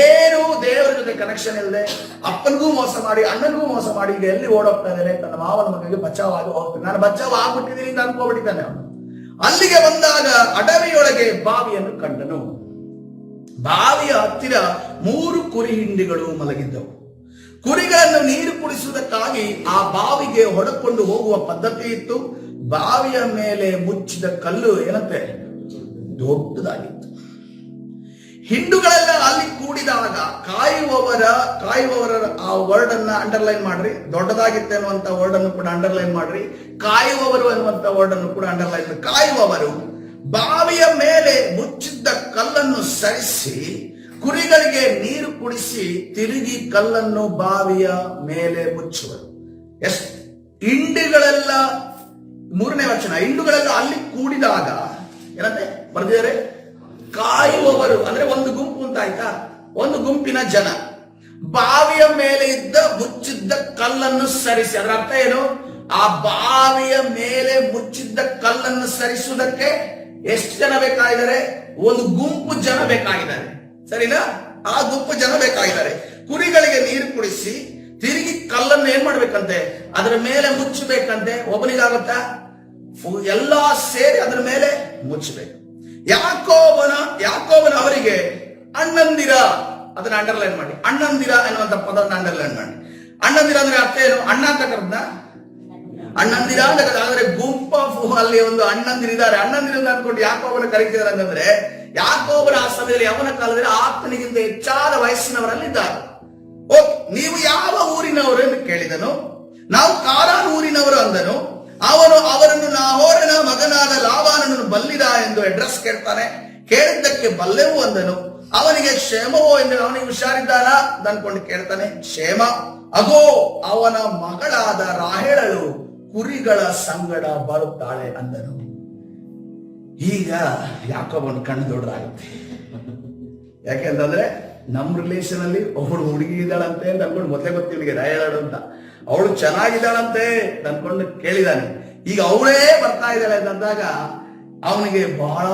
ಏನು ದೇವರ ಜೊತೆ ಕನೆಕ್ಷನ್ ಇಲ್ಲದೆ ಅಪ್ಪನಿಗೂ ಮೋಸ ಮಾಡಿ ಅಣ್ಣನಿಗೂ ಮೋಸ ಮಾಡಿ ಈಗ ಎಲ್ಲಿ ಓಡೋಗ್ತಾ ಇದ್ದಾನೆ, ತನ್ನ ಮಾವನ ಮಗನಿಗೆ ಬಚಾವಾಗಿ ಹೋಗ್ತಾನೆ. ನಾನು ಬಚಾವ್ ಆಗ್ಬಿಟ್ಟಿದ್ದೀನಿ ಅಂತ ಅನ್ಕೋಬಿಟ್ಟಿದ್ದಾನೆ ಅವನು. ಅಲ್ಲಿಗೆ ಬಂದಾಗ ಅಡವಿಯೊಳಗೆ ಬಾವಿಯನ್ನು ಕಂಡನು. ಬಾವಿಯ ಹತ್ತಿರ 3 ಕುರಿ ಹಿಂಡಿಗಳು ಮಲಗಿದ್ದವು. ಕುರಿಗಳನ್ನು ನೀರು ಕುಡಿಸುವುದಕ್ಕಾಗಿ ಆ ಬಾವಿಗೆ ಹೊಡಕೊಂಡು ಹೋಗುವ ಪದ್ಧತಿ ಇತ್ತು. ಬಾವಿಯ ಮೇಲೆ ಮುಚ್ಚಿದ ಕಲ್ಲು ಏನಂತೆ ದೊಡ್ಡದಾಗಿತ್ತು. ಹಿಂಡುಗಳೆಲ್ಲ ಅಲ್ಲಿ ಕೂಡಿದಾಗ ಕಾಯುವವರ ಆ ವರ್ಡ್ ಅನ್ನ ಅಂಡರ್ಲೈನ್ ಮಾಡ್ರಿ. ದೊಡ್ಡದಾಗಿತ್ತು ಅನ್ನುವಂತ ವರ್ಡ್ ಅನ್ನು ಕೂಡ ಅಂಡರ್ಲೈನ್ ಮಾಡ್ರಿ. ಕಾಯುವವರು ಅನ್ನುವಂತ ವರ್ಡ್ ಅನ್ನು ಕೂಡ ಅಂಡರ್ಲೈನ್ ಮಾಡಿ. ಕಾಯುವವರು ಬಾವಿಯ ಮೇಲೆ ಮುಚ್ಚಿದ್ದ ಕಲ್ಲನ್ನು ಸರಿಸಿ ಕುರಿಗಳಿಗೆ ನೀರು ಕುಡಿಸಿ ತಿರುಗಿ ಕಲ್ಲನ್ನು ಬಾವಿಯ ಮೇಲೆ ಮುಚ್ಚುವರು. ಹಿಂಡುಗಳೆಲ್ಲ 3ನೇ ವಚನ, ಹಿಂಡುಗಳೆಲ್ಲ ಅಲ್ಲಿ ಕೂಡಿದಾಗ ಏನಂತೆ ಬರ್ದಿದ್ದಾರೆ, ಕಾಯುವವರು ಅಂದ್ರೆ ಒಂದು ಗುಂಪು ಅಂತ ಆಯ್ತಾ, ಒಂದು ಗುಂಪಿನ ಜನ ಬಾವಿಯ ಮೇಲೆ ಇದ್ದ ಮುಚ್ಚಿದ್ದ ಕಲ್ಲನ್ನು ಸರಿಸಿ. ಅದರ ಅರ್ಥ ಏನು? ಆ ಬಾವಿಯ ಮೇಲೆ ಮುಚ್ಚಿದ್ದ ಕಲ್ಲನ್ನು ಸರಿಸುವುದಕ್ಕೆ ಎಷ್ಟು ಜನ ಬೇಕಾಗಿದ್ದಾರೆ? ಒಂದು ಗುಂಪು ಜನ ಬೇಕಾಗಿದ್ದಾರೆ, ಸರಿನಾ? ಆ ಗುಂಪು ಜನ ಬೇಕಾಗಿದ್ದಾರೆ. ಕುರಿಗಳಿಗೆ ನೀರು ಕುಡಿಸಿ ತಿರುಗಿ ಕಲ್ಲನ್ನು ಏನ್ ಮಾಡ್ಬೇಕಂತೆ, ಅದರ ಮೇಲೆ ಮುಚ್ಚಬೇಕಂತೆ. ಒಬ್ಬನಿಗಾಗುತ್ತಾ? ಎಲ್ಲಾ ಸೇರಿ ಅದರ ಮೇಲೆ ಮುಚ್ಚಬೇಕು. ಯಾಕೋಬನ ಅವರಿಗೆ ಅಣ್ಣಂದಿರ, ಅದನ್ನ ಅಂಡರ್ಲೈನ್ ಮಾಡಿ. ಅಣ್ಣಂದಿರ ಎನ್ನುವಂತ ಪದವನ್ನು ಅಂಡರ್ಲೈನ್ ಮಾಡಿ. ಅಣ್ಣಂದಿರ ಅಂದ್ರೆ ಅರ್ಥ ಏನು? ಅಣ್ಣ ಅಂತ ಕರೆದ ಅಣ್ಣಂದಿರ ಅಂತ ಕರೆದ. ಆದ್ರೆ ಗುಂಪ ಅಲ್ಲಿ ಒಂದು ಅಣ್ಣಂದಿರಿದ್ದಾರೆ. ಅಣ್ಣಂದಿರ ಅನ್ಕೊಂಡು ಯಾಕೋಬನ ಕರೀತಿದ್ದಾರೆ ಅಂತಂದ್ರೆ, ಯಾಕೋಬನ ಆ ಸಮಯದಲ್ಲಿ ಅವನ ಕಾಲದಲ್ಲಿ ಆತನಿಗಿಂತ ಹೆಚ್ಚಾದ ವಯಸ್ಸಿನವರಲ್ಲಿದ್ದಾರೆ. ನೀವು ಯಾವ ಊರಿನವರು ಎಂದು ಕೇಳಿದನು. ನಾವು ಕಾರಾನ್ ಊರಿನವರು ಅಂದನು. ಅವರನ್ನು ನಾಹೋರನ ಮಗನಾದ ಲಾಬಾನನನ್ನು ಬಲ್ಲಿದ ಎಂದು ಅಡ್ರೆಸ್ ಕೇಳ್ತಾನೆ. ಕೇಳಿದ್ದಕ್ಕೆ ಬಲ್ಲೆವು ಅಂದನು. ಅವನಿಗೆ ಕ್ಷೇಮವೋ ಎಂದು, ಅವನಿಗೆ ಹುಷಾರಿದ್ದಾನ ಅನ್ಕೊಂಡು ಕೇಳ್ತಾನೆ. ಕ್ಷೇಮ. ಅಗೋ ಅವನ ಮಗಳಾದ ರಾಹೇಳಳು ಕುರಿಗಳ ಸಂಗಡ ಬರುತ್ತಾಳೆ ಅಂದನು. ಈಗ ಯಾಕೋಬನ ಕಣ್ಣು ದೊಡ್ಡದಾಗುತ್ತೆ. ಯಾಕೆಂತಂದ್ರೆ ನಮ್ಮ ರಿಲೇಷನ್ ಅಲ್ಲಿ ಒಬ್ಬಳು ಹುಡುಗಿ ಇದ್ದಾಳಂತೆ ಅಂತ ಅನ್ಕೊಂಡು ಮೊದಲೇ ಗೊತ್ತಿವನಿಗೆ ರಾಯಳಾಡು ಅಂತ. ಅವಳು ಚೆನ್ನಾಗಿದ್ದಾಳಂತೆ ಅನ್ಕೊಂಡು ಕೇಳಿದಾನೆ. ಈಗ ಅವಳೇ ಬರ್ತಾ ಇದ್ದಾಳೆ ಅಂತಂದಾಗ ಅವನಿಗೆ ಬಹಳ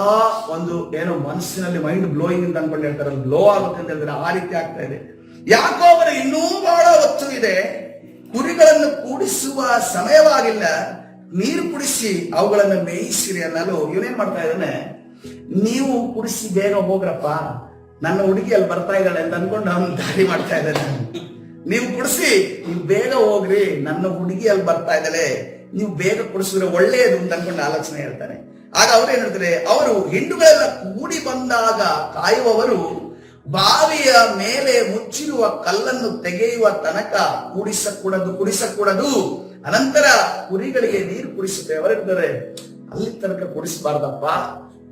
ಒಂದು ಏನೋ ಮನಸ್ಸಿನಲ್ಲಿ ಮೈಂಡ್ ಬ್ಲೋಯಿಂಗ್ ಅಂತ ಅನ್ಕೊಂಡು ಹೇಳ್ತಾರಲ್ಲ, ಬ್ಲೋ ಆಗುತ್ತೆ ಅಂತ ಹೇಳಿದ್ರೆ ಆ ರೀತಿ ಆಗ್ತಾ ಇದೆ. ಯಾಕೋಬನ ಇನ್ನೂ ಬಹಳ ಒತ್ತು ಇದೆ. ಕುರಿಗಳನ್ನು ಕೂಡಿಸುವ ಸಮಯವಾಗಿಲ್ಲ, ನೀರು ಕುಡಿಸಿ ಅವುಗಳನ್ನು ಮೇಯಿಸಿರಿ ಅನ್ನಲು ಇವನೇನ್ ಮಾಡ್ತಾ ಇದ್ದಾನೆ, ನೀವು ಕುಡಿಸಿ ಬೇಗ ಹೋಗ್ರಪ್ಪ, ನನ್ನ ಹುಡುಗಿ ಅಲ್ಲಿ ಬರ್ತಾ ಇದ್ದಾಳೆ ಅಂತ ಅನ್ಕೊಂಡು ಅವನು ದಾರಿ ಮಾಡ್ತಾ ಇದ್ದಾನೆ. ನೀವು ಕುಡಿಸಿ, ನೀವು ಬೇಗ ಹೋಗ್ರಿ, ನನ್ನ ಹುಡುಗಿ ಅಲ್ಲಿ ಬರ್ತಾ ಇದ್ದಾಳೆ, ನೀವು ಬೇಗ ಕುಡಿಸಿದ್ರೆ ಒಳ್ಳೆಯದು ಅಂತ ಅನ್ಕೊಂಡು ಆಲೋಚನೆ ಹೇಳ್ತಾನೆ. ಆಗ ಅವ್ರು ಏನ್ ಹೇಳ್ತಾರೆ, ಅವರು ಹಿಂಡುಗಳೆಲ್ಲ ಕೂಡಿ ಬಂದಾಗ ಕಾಯುವವರು ಬಾವಿಯ ಮೇಲೆ ಮುಚ್ಚಿರುವ ಕಲ್ಲನ್ನು ತೆಗೆಯುವ ತನಕ ಕುಡಿಸಕೂಡದು. ಅನಂತರ ಕುರಿಗಳಿಗೆ ನೀರು ಕುಡಿಸುತ್ತೆ. ಅವರಿರ್ತಾರೆ, ಅಲ್ಲಿ ತನಕ ಕುಡಿಸಬಾರ್ದಪ್ಪ,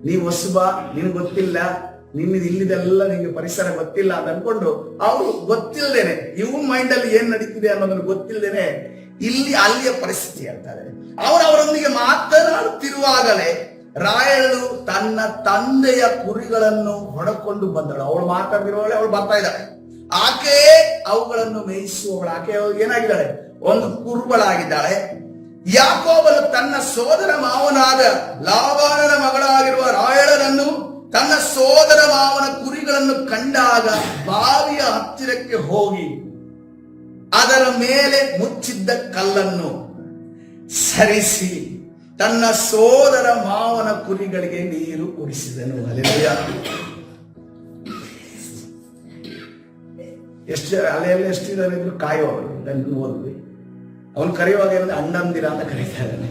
ನೀವು ಹೊಸಬ, ನಿನ್ಗೆ ಗೊತ್ತಿಲ್ಲ, ಇಲ್ಲಿದೆಲ್ಲ ನಿಮ್ಗೆ ಪರಿಸರ ಗೊತ್ತಿಲ್ಲ ಅಂತ ಅನ್ಕೊಂಡು ಅವರು ಗೊತ್ತಿಲ್ಲದೇನೆ, ಇವನ್ ಮೈಂಡ್ ಅಲ್ಲಿ ಏನ್ ನಡೀತಿದೆ ಅನ್ನೋದನ್ನು ಗೊತ್ತಿಲ್ಲದೇನೆ ಅಲ್ಲಿಯ ಪರಿಸ್ಥಿತಿ ಹೇಳ್ತಾರೆ. ಅವರೊಂದಿಗೆ ಮಾತನಾಡುತ್ತಿರುವಾಗಲೇ ರಾಯಳು ತನ್ನ ತಂದೆಯ ಕುರಿಗಳನ್ನು ಹೊಡಕೊಂಡು ಬಂದಳು. ಅವಳು ಮಾತಾಡ್ತಿರುವಾಗಲೇ ಅವಳು ಬರ್ತಾ ಇದ್ದಾಳೆ. ಆಕೆ ಅವುಗಳನ್ನು ಮೇಯಿಸುವವಳು. ಆಕೆ ಏನಾಗಿದ್ದಾಳೆ, ಒಂದು ಕುರುಬಳಾಗಿದ್ದಾಳೆ. ಯಾಕೋಬನು ತನ್ನ ಸೋದರ ಮಾವನಾದ ಲಾಬಾನನ ಮಗಳಾಗಿರುವ ರಾಯಳನನ್ನು ತನ್ನ ಸೋದರ ಮಾವನ ಕುರಿಗಳನ್ನು ಕಂಡಾಗ ಬಾವಿಯ ಹತ್ತಿರಕ್ಕೆ ಹೋಗಿ ಅದರ ಮೇಲೆ ಮುಚ್ಚಿದ್ದ ಕಲ್ಲನ್ನು ಸರಿಸಿ ತನ್ನ ಸೋದರ ಮಾವನ ಕುರಿಗಳಿಗೆ ನೀರು ಕುಡಿಸಿದನು. ಹಲ್ಲೆಲೂಯಾ. ಅಲೆಯಲ್ಲಿ ಎಷ್ಟಿದ್ದಾರೆ ಇದ್ರು ಕಾಯುವವರು ಓದ್ವಿ. ಅವನು ಕರೆಯುವಾಗ ಏನಂದ್ರೆ ಅಣ್ಣಂದಿರ ಅಂತ ಕರೀತಾ ಇದ್ದಾನೆ.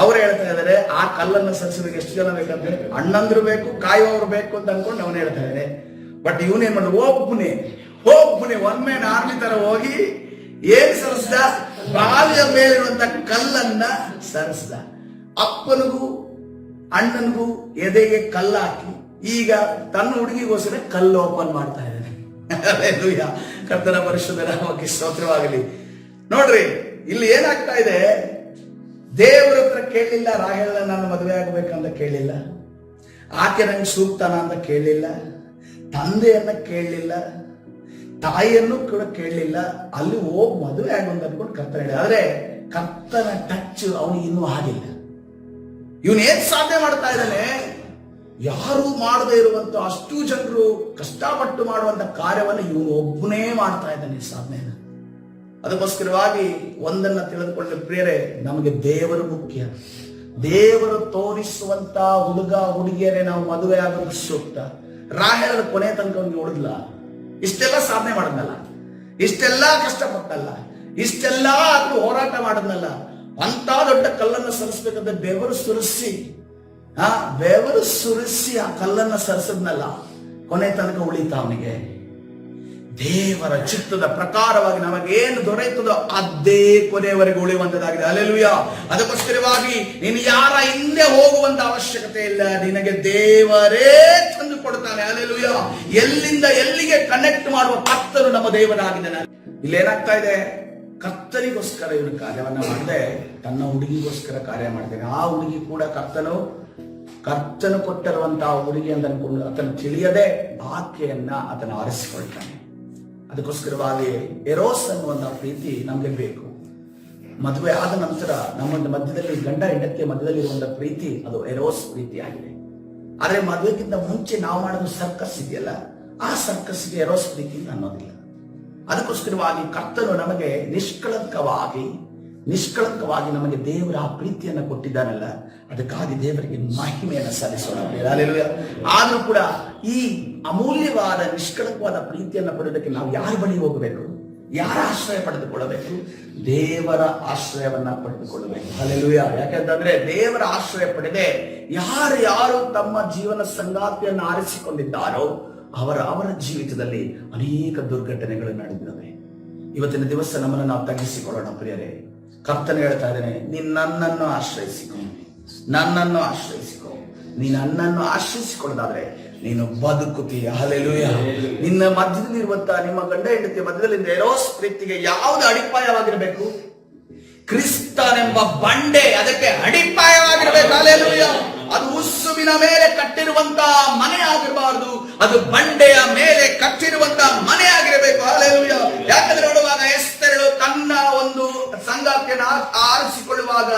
ಅವ್ರು ಹೇಳ್ತಾ ಇದ್ದಾರೆ, ಆ ಕಲ್ಲನ್ನು ಸರಿಸೋದಕ್ಕೆ ಎಷ್ಟು ಜನ ಬೇಕಂದ್ರೆ ಅಣ್ಣಂದ್ರು ಬೇಕು, ಕಾಯುವವರು ಬೇಕು ಅಂತ ಅನ್ಕೊಂಡು ಅವನು ಹೇಳ್ತಾ ಇದ್ದಾನೆ. ಬಟ್ ಇವನೇನ್ ಮಾಡಿದ, ಒಬ್ಬನೇ ಒನ್ ಮ್ಯಾನ್ ಆರ್ಮಿ ತರ ಹೋಗಿ ಏನ್ ಸರಿಸ್ದ, ಬಾವಿಯ ಮೇಲಿರುವಂತ ಕಲ್ಲನ್ನ ಸರಿಸಿದ. ಅಪ್ಪನಿಗೂ ಅಣ್ಣನಿಗೂ ಎದೆಗೆ ಕಲ್ಲು ಹಾಕಿ ಈಗ ತನ್ನ ಹುಡುಗಿಗೋಸ್ಕರ ಕಲ್ಲು ಓಪನ್ ಮಾಡ್ತಾ ಇದ್ದಾನೆ. ಹಲ್ಲೆಲೂಯಾ. ಕರ್ತನ ಪರಿಶುದ್ಧ ನಾಮಕ್ಕೆ ಸ್ತೋತ್ರವಾಗಲಿ. ನೋಡ್ರಿ, ಇಲ್ಲಿ ಏನಾಗ್ತಾ ಇದೆ, ದೇವರ ಹತ್ರ ಕೇಳಲಿಲ್ಲ, ರಾಹೇಲನ ನಾನು ಮದುವೆ ಆಗಬೇಕಂತ ಕೇಳಲಿಲ್ಲ, ಆಕೆ ನಂಗೆ ಸೂಕ್ತನ ಅಂತ ಕೇಳಲಿಲ್ಲ, ತಂದೆಯನ್ನ ಕೇಳಲಿಲ್ಲ, ತಾಯಿಯನ್ನು ಕೂಡ ಕೇಳಲಿಲ್ಲ. ಅಲ್ಲಿ ಹೋಗಿ ಮದುವೆ ಆಗುವಂತ ಅನ್ಕೊಂಡು ಕರ್ತನ ಹೇಳಿ. ಆದ್ರೆ ಕರ್ತನ ಟಚ್ ಅವನಿಗೆ ಇನ್ನೂ ಆಗಿಲ್ಲ. ಇವನ್ ಏನ್ ಸಾಧನೆ ಮಾಡ್ತಾ ಇದ್ದಾನೆ, ಯಾರು ಮಾಡದೇ ಇರುವಂತ ಅಷ್ಟು ಜನರು ಕಷ್ಟಪಟ್ಟು ಮಾಡುವಂತ ಕಾರ್ಯವನ್ನು ಇವನು ಒಬ್ಬನೇ ಮಾಡ್ತಾ ಇದ್ದಾನೆ, ಸಾಧನೆಯನ್ನು. ಅದಕ್ಕೋಸ್ಕರವಾಗಿ ಒಂದನ್ನ ತಿಳಿದುಕೊಳ್ಳಿ ಪ್ರಿಯರೇ, ನಮಗೆ ದೇವರು ಮುಖ್ಯ. ದೇವರು ತೋರಿಸುವಂತ ಹುಡುಗ ಹುಡುಗಿಯರೇ ನಾವು ಮದುವೆ ಆಗೋದು ಸೂಕ್ತ. ರಾಹೇಲನ ಕೊನೆ ತನಕ ಅವನಿಗೆ ಉಳಿದ್ಲ. ಇಷ್ಟೆಲ್ಲ ಸಾಧನೆ ಮಾಡಿದ್ನಲ್ಲ, ಇಷ್ಟೆಲ್ಲ ಕಷ್ಟಪಟ್ಟಲ್ಲ, ಇಷ್ಟೆಲ್ಲ ಹೋರಾಟ ಮಾಡಿದ್ನಲ್ಲ, ಅಂತ ದೊಡ್ಡ ಕಲ್ಲನ್ನು ಸರಿಸ್ಬೇಕಂದ್ರೆ ಬೆವರು ಸುರಿಸಿ ಆ ಕಲ್ಲನ್ನ ಸರಿಸದ್ನಲ್ಲ, ಕೊನೆ ತನಕ ಉಳಿತ ಅವನಿಗೆ. ದೇವರ ಚಿತ್ತದ ಪ್ರಕಾರವಾಗಿ ನಮಗೇನು ದೊರೆಯುತ್ತದೋ ಅದೇ ಕೊನೆಯವರೆಗೆ ಉಳಿಯುವಂತದಾಗಿದೆ. ಹಲ್ಲೆಲೂಯಾ. ಅದಕ್ಕೋಸ್ಕರವಾಗಿ ನೀನು ಯಾರ ಹಿಂದೆ ಹೋಗುವಂತ ಅವಶ್ಯಕತೆ ಇಲ್ಲ, ನಿನಗೆ ದೇವರೇ ತಂದು ಕೊಡ್ತಾನೆ. ಹಲ್ಲೆಲೂಯಾ. ಎಲ್ಲಿಂದ ಎಲ್ಲಿಗೆ ಕನೆಕ್ಟ್ ಮಾಡುವ ಕರ್ತನು ನಮ್ಮ ದೇವರಾಗಿದ್ದಾನೆ. ಇಲ್ಲೇನಾಗ್ತಾ ಇದೆ, ಕರ್ತನಿಗೋಸ್ಕರ ಇವನು ಕಾರ್ಯವನ್ನ ಮಾಡದೆ ತನ್ನ ಹುಡುಗಿಗೋಸ್ಕರ ಕಾರ್ಯ ಮಾಡ್ತಾನೆ. ಆ ಹುಡುಗಿ ಕೂಡ ಕರ್ತನು ಕೊಟ್ಟಿರುವಂತಹ ಹುಡುಗಿ ಅಂತ ಅನ್ಕೊಂಡು ಆತನು ತಿಳಿಯದೆ ಆಕೆಯನ್ನ ಆತನ ಆರಿಸಿಕೊಳ್ತಾನೆ. ಅದಕ್ಕೋಸ್ಕರವಾಗಿ ಎರೋಸ್ ಅನ್ನುವಂತಹ ಪ್ರೀತಿ ನಮ್ಗೆ ಬೇಕು. ಮದುವೆ ಆದ ನಂತರ ನಮ್ಮ ಮಧ್ಯದಲ್ಲಿ ಗಂಡ ಹೆಂಡತಿಯ ಮಧ್ಯದಲ್ಲಿ ಇರುವಂತಹ ಪ್ರೀತಿ ಅದು ಎರೋಸ್ ಪ್ರೀತಿ ಆಗಿದೆ. ಆದ್ರೆ ಮದುವೆಗಿಂತ ಮುಂಚೆ ನಾವು ಮಾಡೋದು ಸರ್ಕಸ್ ಇದೆಯಲ್ಲ, ಆ ಸರ್ಕಸ್ಗೆ ಎರೋಸ್ ಪ್ರೀತಿ ಅನ್ನೋದಿಲ್ಲ. ಅದಕ್ಕೋಸ್ಕರವಾಗಿ ಕರ್ತನು ನಮಗೆ ನಿಷ್ಕಳಂಕವಾಗಿ ನಮಗೆ ದೇವರ ಆ ಪ್ರೀತಿಯನ್ನು ಕೊಟ್ಟಿದ್ದಾನಲ್ಲ, ಅದಕ್ಕಾಗಿ ದೇವರಿಗೆ ಮಹಿಮೆಯನ್ನು ಸಲ್ಲಿಸೋಣ. ಆದ್ರೂ ಕೂಡ ಈ ಅಮೂಲ್ಯವಾದ ನಿಷ್ಕಳಂಕವಾದ ಪ್ರೀತಿಯನ್ನು ಪಡೆಯೋದಕ್ಕೆ ನಾವು ಯಾರ ಬಳಿ ಹೋಗಬೇಕು, ಯಾರ ಆಶ್ರಯ ಪಡೆದುಕೊಳ್ಳಬೇಕು? ದೇವರ ಆಶ್ರಯವನ್ನ ಪಡೆದುಕೊಳ್ಳಬೇಕು. ಹಲ್ಲೆಲೂಯಾ. ಯಾಕಂತಂದ್ರೆ ದೇವರ ಆಶ್ರಯ ಪಡೆದೆ ಯಾರು ತಮ್ಮ ಜೀವನ ಸಂಗಾತಿಯನ್ನು ಆರಿಸಿಕೊಂಡಿದ್ದಾರೋ ಅವರ ಜೀವಿತದಲ್ಲಿ ಅನೇಕ ದುರ್ಘಟನೆಗಳು ನಡೆದಿದ್ದಾವೆ. ಇವತ್ತಿನ ದಿವಸ ನಮ್ಮನ್ನು ನಾವು ತಗ್ಗಿಸಿಕೊಳ್ಳೋಣ ಪ್ರಿಯರೇ. ಕರ್ತನು ಹೇಳ್ತಾ ಇದ್ದೇನೆ, ನೀನ್ ನನ್ನನ್ನು ಆಶ್ರಯಿಸಿಕೊ. ನೀನು ನನ್ನನ್ನು ಆಶ್ರಯಿಸಿಕೊಳ್ಳೋದಾದ್ರೆ ನೀನು ಬದುಕುತ್ತೀಯ. ಹಲ್ಲೆಲೂಯಾ. ನಿನ್ನ ಮಧ್ಯದಲ್ಲಿರುವಂತಹ ನಿಮ್ಮ ಗಂಡ ಹೆಂಡತಿಯ ಮಧ್ಯದಲ್ಲಿ ಎರೋಸ್ ಪ್ರೀತಿಗೆ ಯಾವುದು ಅಡಿಪಾಯವಾಗಿರಬೇಕು? ಕ್ರಿಸ್ತನೆಂಬ ಬಂಡೆ ಅದಕ್ಕೆ ಅಡಿಪಾಯವಾಗಿರಬೇಕು. ಹಲ್ಲೆಲೂಯಾ. ಅದು ಉಸುಬಿನ ಮೇಲೆ ಕಟ್ಟಿರುವಂತಹ ಮನೆ ಆಗಿರಬಾರದು, ಅದು ಬಂಡೆಯ ಮೇಲೆ ಕಟ್ಟಿರುವಂತಹ ಮನೆ ಆಗಿರಬೇಕು. ಹಲ್ಲೆಲೂಯಾ. ಯಾಕಂದ್ರೆ ನೋಡುವಾಗ ಎಸ್ತೇರಳು ತನ್ನ ಒಂದು ಸಂಗಾತಿಯನ್ನು ಆರಿಸಿಕೊಳ್ಳುವಾಗ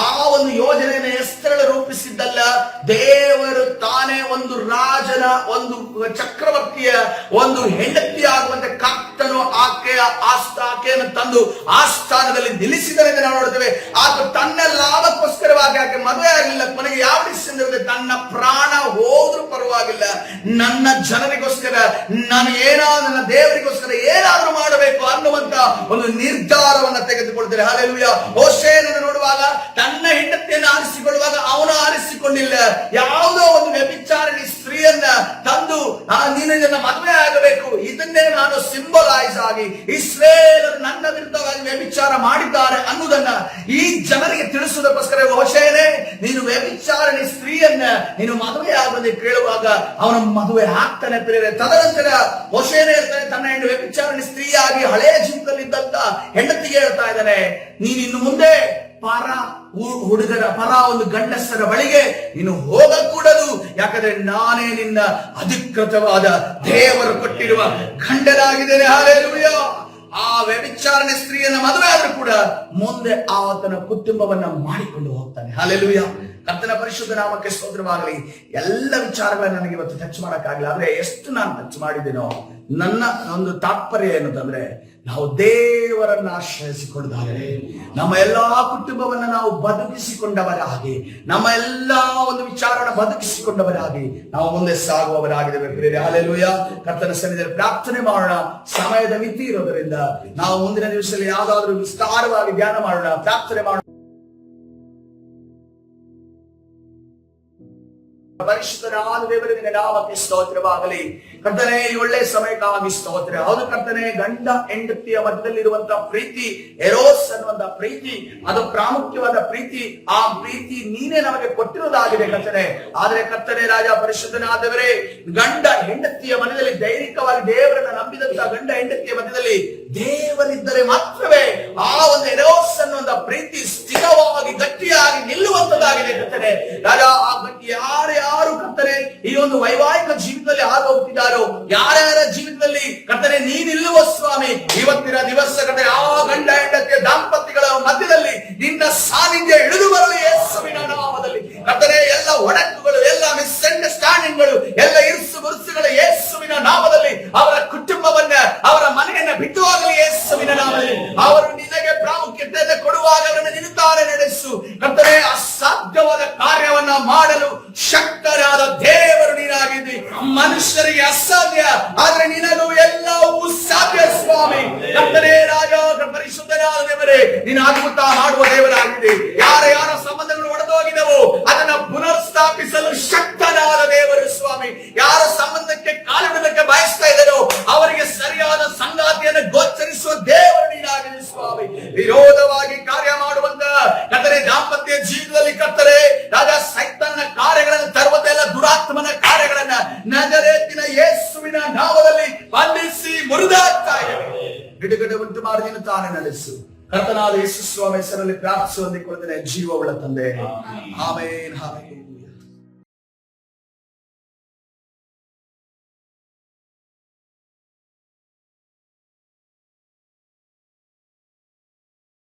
ಆ ಒಂದು ಯೋಜನೆಯನ್ನು ಎಸ್ತೇರಳು ರೂಪಿಸಿದ್ದಲ್ಲ, ದೇವರು ತಾನೇ ಒಂದು ರಾಜನ ಒಂದು ಚಕ್ರವರ್ತಿಯ ಒಂದು ಹೆಂಡತಿ ಆಗುವಂತೆ ಕರ್ತನು ಆಕೆಯನ್ನು ತಂದು ಆ ಸ್ಥಾನದಲ್ಲಿ ನಿಲ್ಲಿಸಿದರೆ ನಾವು ನೋಡ್ತೇವೆ. ಆತ ತನ್ನ ಲಾಭಕ್ಕೋಸ್ಕರವಾಗಿ ಆಕೆ ಮದುವೆ ಆಗಲಿಲ್ಲ. ಕೊನೆಗೆ ಯಾವ ತನ್ನ ಪ್ರಾಣ ಹೋದ್ರೂ ಪರವಾಗಿಲ್ಲ, ನನ್ನ ಜನರಿಗೋಸ್ಕರ ನಾನು ನನ್ನ ದೇವರಿಗೋಸ್ಕರ ಏನಾದ್ರೂ ಮಾಡಬೇಕು ಅನ್ನುವಂತ ಒಂದು ನಿರ್ಧಾರವನ್ನ ತೆಗೆದುಕೊಳ್ತಾರೆ. ಹಲ್ಲೆಲೂಯಾ. ಹೋಶೇಯನನ್ನು ನೋಡುವಾಗ ತನ್ನ ಹೆಂಡತಿಯನ್ನು ಆರಿಸಿಕೊಳ್ಳುವಾಗ ಅವನು ಆರಿಸಿಕೊಂಡಿಲ್ಲ, ಯಾವುದೋ ಒಂದು ವ್ಯಭಿಚಾರಿಣಿ ಸ್ತ್ರೀಯನ್ನ ತಂದು ನೀನು ನನ್ನ ಮದುವೆ ಆಗಬೇಕು, ಇದನ್ನೇ ನಾನು ಸಿಂಬಲೈಸ್ ಆಗಿ ಇಸ್ರೇಲರು ನನ್ನ ವಿರುದ್ಧವಾಗಿ ವ್ಯಭಿಚಾರ ಮಾಡಿದ್ದಾರೆ ಅನ್ನುವುದನ್ನ ಈ ಜನರಿಗೆ ತಿಳಿಸುವುದಕ್ಕೋಸ್ಕರ ಹೋಶೇಯನೇ ನೀನು ವ್ಯಭಿಚಾರಿಣಿ ಸ್ತ್ರೀಯನ್ನ ನೀನು ಮದುವೆ ಆಗುವಂತೆ ಕೇಳುವಾಗ ಅವನ ಮದುವೆ ಆಗ್ತಾನೆ ಪ್ರಿಯರೇ. ತದನಂತರ ಹೋಶೇಯನೇ ಹೇಳ್ತಾನೆ, ತನ್ನ ಹೆಣ್ಣು ವ್ಯಭಿಚಾರಿಣಿ ಸ್ತ್ರೀಯಾಗಿ ಹಳೆಯ ಜೀವನದಲ್ಲಿದ್ದಂತ ಹೆಂಡತಿಗೆ ಹೇಳ್ತಾ ಇದ್ದಾನೆ, ನೀನು ಇನ್ನು ಮುಂದೆ ಪರ ಒಂದು ಗಂಡಸರ ಬಳಿಗೆ ನೀನು ಹೋಗಕೂಡದು, ಯಾಕಂದ್ರೆ ನಾನೇ ನಿನ್ನ ಅಧಿಕೃತವಾದ ದೇವರು ಕೊಟ್ಟಿರುವ ಗಂಡನಾಗಿದ್ದೇನೆ. ಹಲ್ಲೆಲೂಯಾ. ಆ ವ್ಯಭಿಚಾರಣೆ ಸ್ತ್ರೀಯನ್ನ ಮದುವೆ ಆದ್ರೂ ಕೂಡ ಮುಂದೆ ಆತನ ಕುಟುಂಬವನ್ನ ಮಾಡಿಕೊಂಡು ಹೋಗ್ತಾನೆ. ಹಲ್ಲೆಲೂಯಾ. ಕರ್ತನ ಪರಿಶುದ್ಧ ನಾಮಕ್ಕೆ ಸ್ತೋತ್ರವಾಗಲಿ. ಎಲ್ಲ ವಿಚಾರಗಳನ್ನ ನನಗೆ ಇವತ್ತು ಟಚ್ ಮಾಡಕ್ಕಾಗಲ್ಲ, ಆದ್ರೆ ಎಷ್ಟು ನಾನು ಟಚ್ ಮಾಡಿದ್ದೇನೋ ನನ್ನ ಒಂದು ತಾತ್ಪರ್ಯ ಏನಂತಂದ್ರೆ, ನಾವು ದೇವರನ್ನ ಆಶ್ರಯಿಸಿಕೊಂಡಾದರೆ ನಮ್ಮ ಎಲ್ಲಾ ಕುಟುಂಬವನ್ನ ನಾವು ಬದುಕಿಸಿಕೊಂಡವರಾಗಿ, ನಮ್ಮ ಎಲ್ಲಾ ಒಂದು ವಿಚಾರವನ್ನು ಬದುಕಿಸಿಕೊಂಡವರಾಗಿ ನಾವು ಮುಂದೆ ಸಾಗುವವರಾಗಿದ್ದೇವೆ. ಹಲ್ಲೆಲೂಯಾ. ಕರ್ತನ ಸನ್ನಿಧಿಯಲ್ಲಿ ಪ್ರಾರ್ಥನೆ ಮಾಡೋಣ. ಸಮಯದ ಮಿತಿ ಇರೋದರಿಂದ ನಾವು ಮುಂದಿನ ದಿವಸದಲ್ಲಿ ಯಾವ್ದಾದ್ರೂ ವಿಸ್ತಾರವಾಗಿ ಧ್ಯಾನ ಮಾಡೋಣ, ಪ್ರಾರ್ಥನೆ ಮಾಡೋಣ. ಪರಿಶುದ್ಧನಾದ ದೇವರೇ ನಿನ್ನ ನಾಮಕ್ಕೆ ಸ್ತೋತ್ರವಾಗಲಿ. ಕರ್ತನೇ, ಈ ಒಳ್ಳೆ ಸಮಯಕ್ಕಾಗಿ ಸ್ತೋತ್ರ. ಹೌದು ಕರ್ತನೇ, ಗಂಡ ಹೆಂಡತಿಯ ಮಧ್ಯದಲ್ಲಿರುವಂತಹ ಪ್ರೀತಿ, ಎರೋಸ್ ಅನ್ನುವಂತಹ ಪ್ರೀತಿ, ಅದು ಪ್ರಾಮುಖ್ಯವಾದ ಪ್ರೀತಿ. ಆ ಪ್ರೀತಿ ನೀನೇ ನಮಗೆ ಕೊಟ್ಟಿರುವುದಾಗಿದೆ ಕರ್ತನೇ. ಆದ್ರೆ ಕರ್ತನೇ ರಾಜ ಪರಿಶುದ್ಧನಾದವರೇ, ಗಂಡ ಹೆಂಡತಿಯ ಮಧ್ಯದಲ್ಲಿ ದೈನಿಕವಾಗಿ ದೇವರನ್ನ ನಂಬಿದಂತಹ ಗಂಡ ಹೆಂಡತಿಯ ಮಧ್ಯದಲ್ಲಿ ದೇವರಿದ್ದರೆ ಮಾತ್ರವೇ ಆ ಒಂದು ಎರೋಸ್ ಅನ್ನುವಂತಹ ಪ್ರೀತಿ ಸ್ಥಿರವಾಗಿ ಗಟ್ಟಿಯಾಗಿ ನಿಲ್ಲುವಂತದ್ದಾಗಿದೆ ಕರ್ತನೇ ರಾಜ. ಆ ಯಾರ್ಯಾರು ಕರ್ತನೆ ಈ ಒಂದು ವೈವಾಹಿಕ ಜೀವಿತದಲ್ಲಿ ಹಾದು ಹೋಗ್ತಿದ್ದಾರೋ, ಯಾರ್ಯಾರ ಜೀವಿತದಲ್ಲಿ ಕರ್ತನೆ ನೀನಿಲ್ಲುವ ಸ್ವಾಮಿ, ಇವತ್ತಿನ ದಿವಸ ಕರ್ತನೆ ಆ ಗಂಡ ಹೆಂಡತಿಯ ದಾಂಪತ್ಯಗಳ ಮಧ್ಯದಲ್ಲಿ ನಿನ್ನ ಸಾನ್ನಿಧ್ಯ ಇಳಿದು ಬರಲಿ ಯೇಸುವಿನ ನಾಮದಲ್ಲಿ. ಕರ್ತನೆ, ಎಲ್ಲ ಒಡಕುಗಳು, ಎಲ್ಲ ಮಿಸ್ಅಂಡರ್ಸ್ಟ್ಯಾಂಡಿಂಗ್ಗಳು, ಎಲ್ಲ ಇರುಸು ಮುರುಸುಗಳ ಯೇಸುವಿನ ನಾಮದಲ್ಲಿ ಅವರ ಕುಟುಂಬವನ್ನ, ಅವರ ಮನೆಯನ್ನ ಬಿಟ್ಟು ಹೋಗಲಿ ಯೇಸುವಿನ ನಾಮದಲ್ಲಿ. ಅವರು ನಿನಗೆ ಪ್ರಾಮುಖ್ಯತೆಯನ್ನು ಕೊಡುವಾಗ ಅವರನ್ನು ನಿನ್ನುತ್ತಾರೆ ನಡೆಸು ಕರ್ತನೆ. ಅಸಾಧ್ಯವಾದ ಕಾರ್ಯವನ್ನ ಮಾಡಲು ಶಕ್ತರಾದ ದೇವರು ನೀನಾಗಿದ್ದಿ. ಮನುಷ್ಯರಿಗೆ ಅಸಾಧ್ಯ, ಆದ್ರೆ ನಿನಗೂ ಎಲ್ಲವೂ ಸಾಧ್ಯ ಸ್ವಾಮಿ. ಕರ್ತನೇ ರಾಜ ಪರಿಶುದ್ಧನಾದ ದೇವರೇ, ನೀನು ಅದ್ಭುತ ಮಾಡುವ ದೇವರಾಗಿದೆ. ಯಾರ ಸಂಬಂಧಗಳು ಒಡೆದೋಗಿದವೋ ಅದನ್ನ ಪುನರ್ಸ್ಥಾಪಿಸಲು ಶಕ್ತನಾದ ದೇವರು ಸ್ವಾಮಿ. ಯಾರ ಸಂಬಂಧಕ್ಕೆ ಕಾಲಿಡಲಿಕ್ಕೆ ಬಯಸ್ತಾ ಇದ್ದಾರೋ ಅವರಿಗೆ ಸರಿಯಾದ ಸಂಗಾತಿಯನ್ನು ಗೋಚರಿಸುವ ದೇವರು ನೀನಾಗಿದೆ ಸ್ವಾಮಿ. ವಿರೋಧವಾಗಿ ಕಾರ್ಯ ಮಾಡುವಂತ ಕರ್ತನೆ ದಾಂಪತ್ಯ ಜೀವನದಲ್ಲಿ ಕರ್ತನೆ ರಾಜ ಸೈತಾನನ ಕಾರ್ಯಗಳನ್ನು ತರುವುದೆಲ್ಲ ದುರಾತ್ಮನ ಕಾರ್ಯಗಳನ್ನ ನಜರೇತಿನ ಯೇಸುವಿನ ನಾಮದಲ್ಲಿ ಬಂಧಿಸಿ ಮುರಿದಾಗ್ತಾ ಇದ್ದೇವೆ. ಬಿಡುಗಡೆ ಉಂಟು ಮಾಡಿ ನೀನು ತಾನೇ ನಡೆಸು. ಕರ್ತನಾದ ಯೇಸು ಸ್ವಾಮಿ ಹೆಸರಲ್ಲಿ ಪ್ರಾರ್ಥಿಸುವಂತೆ ಕೊಡ್ತೇನೆ, ಜೀವವುಳ್ಳ ತಂದೆ. ಆಮೆನ್.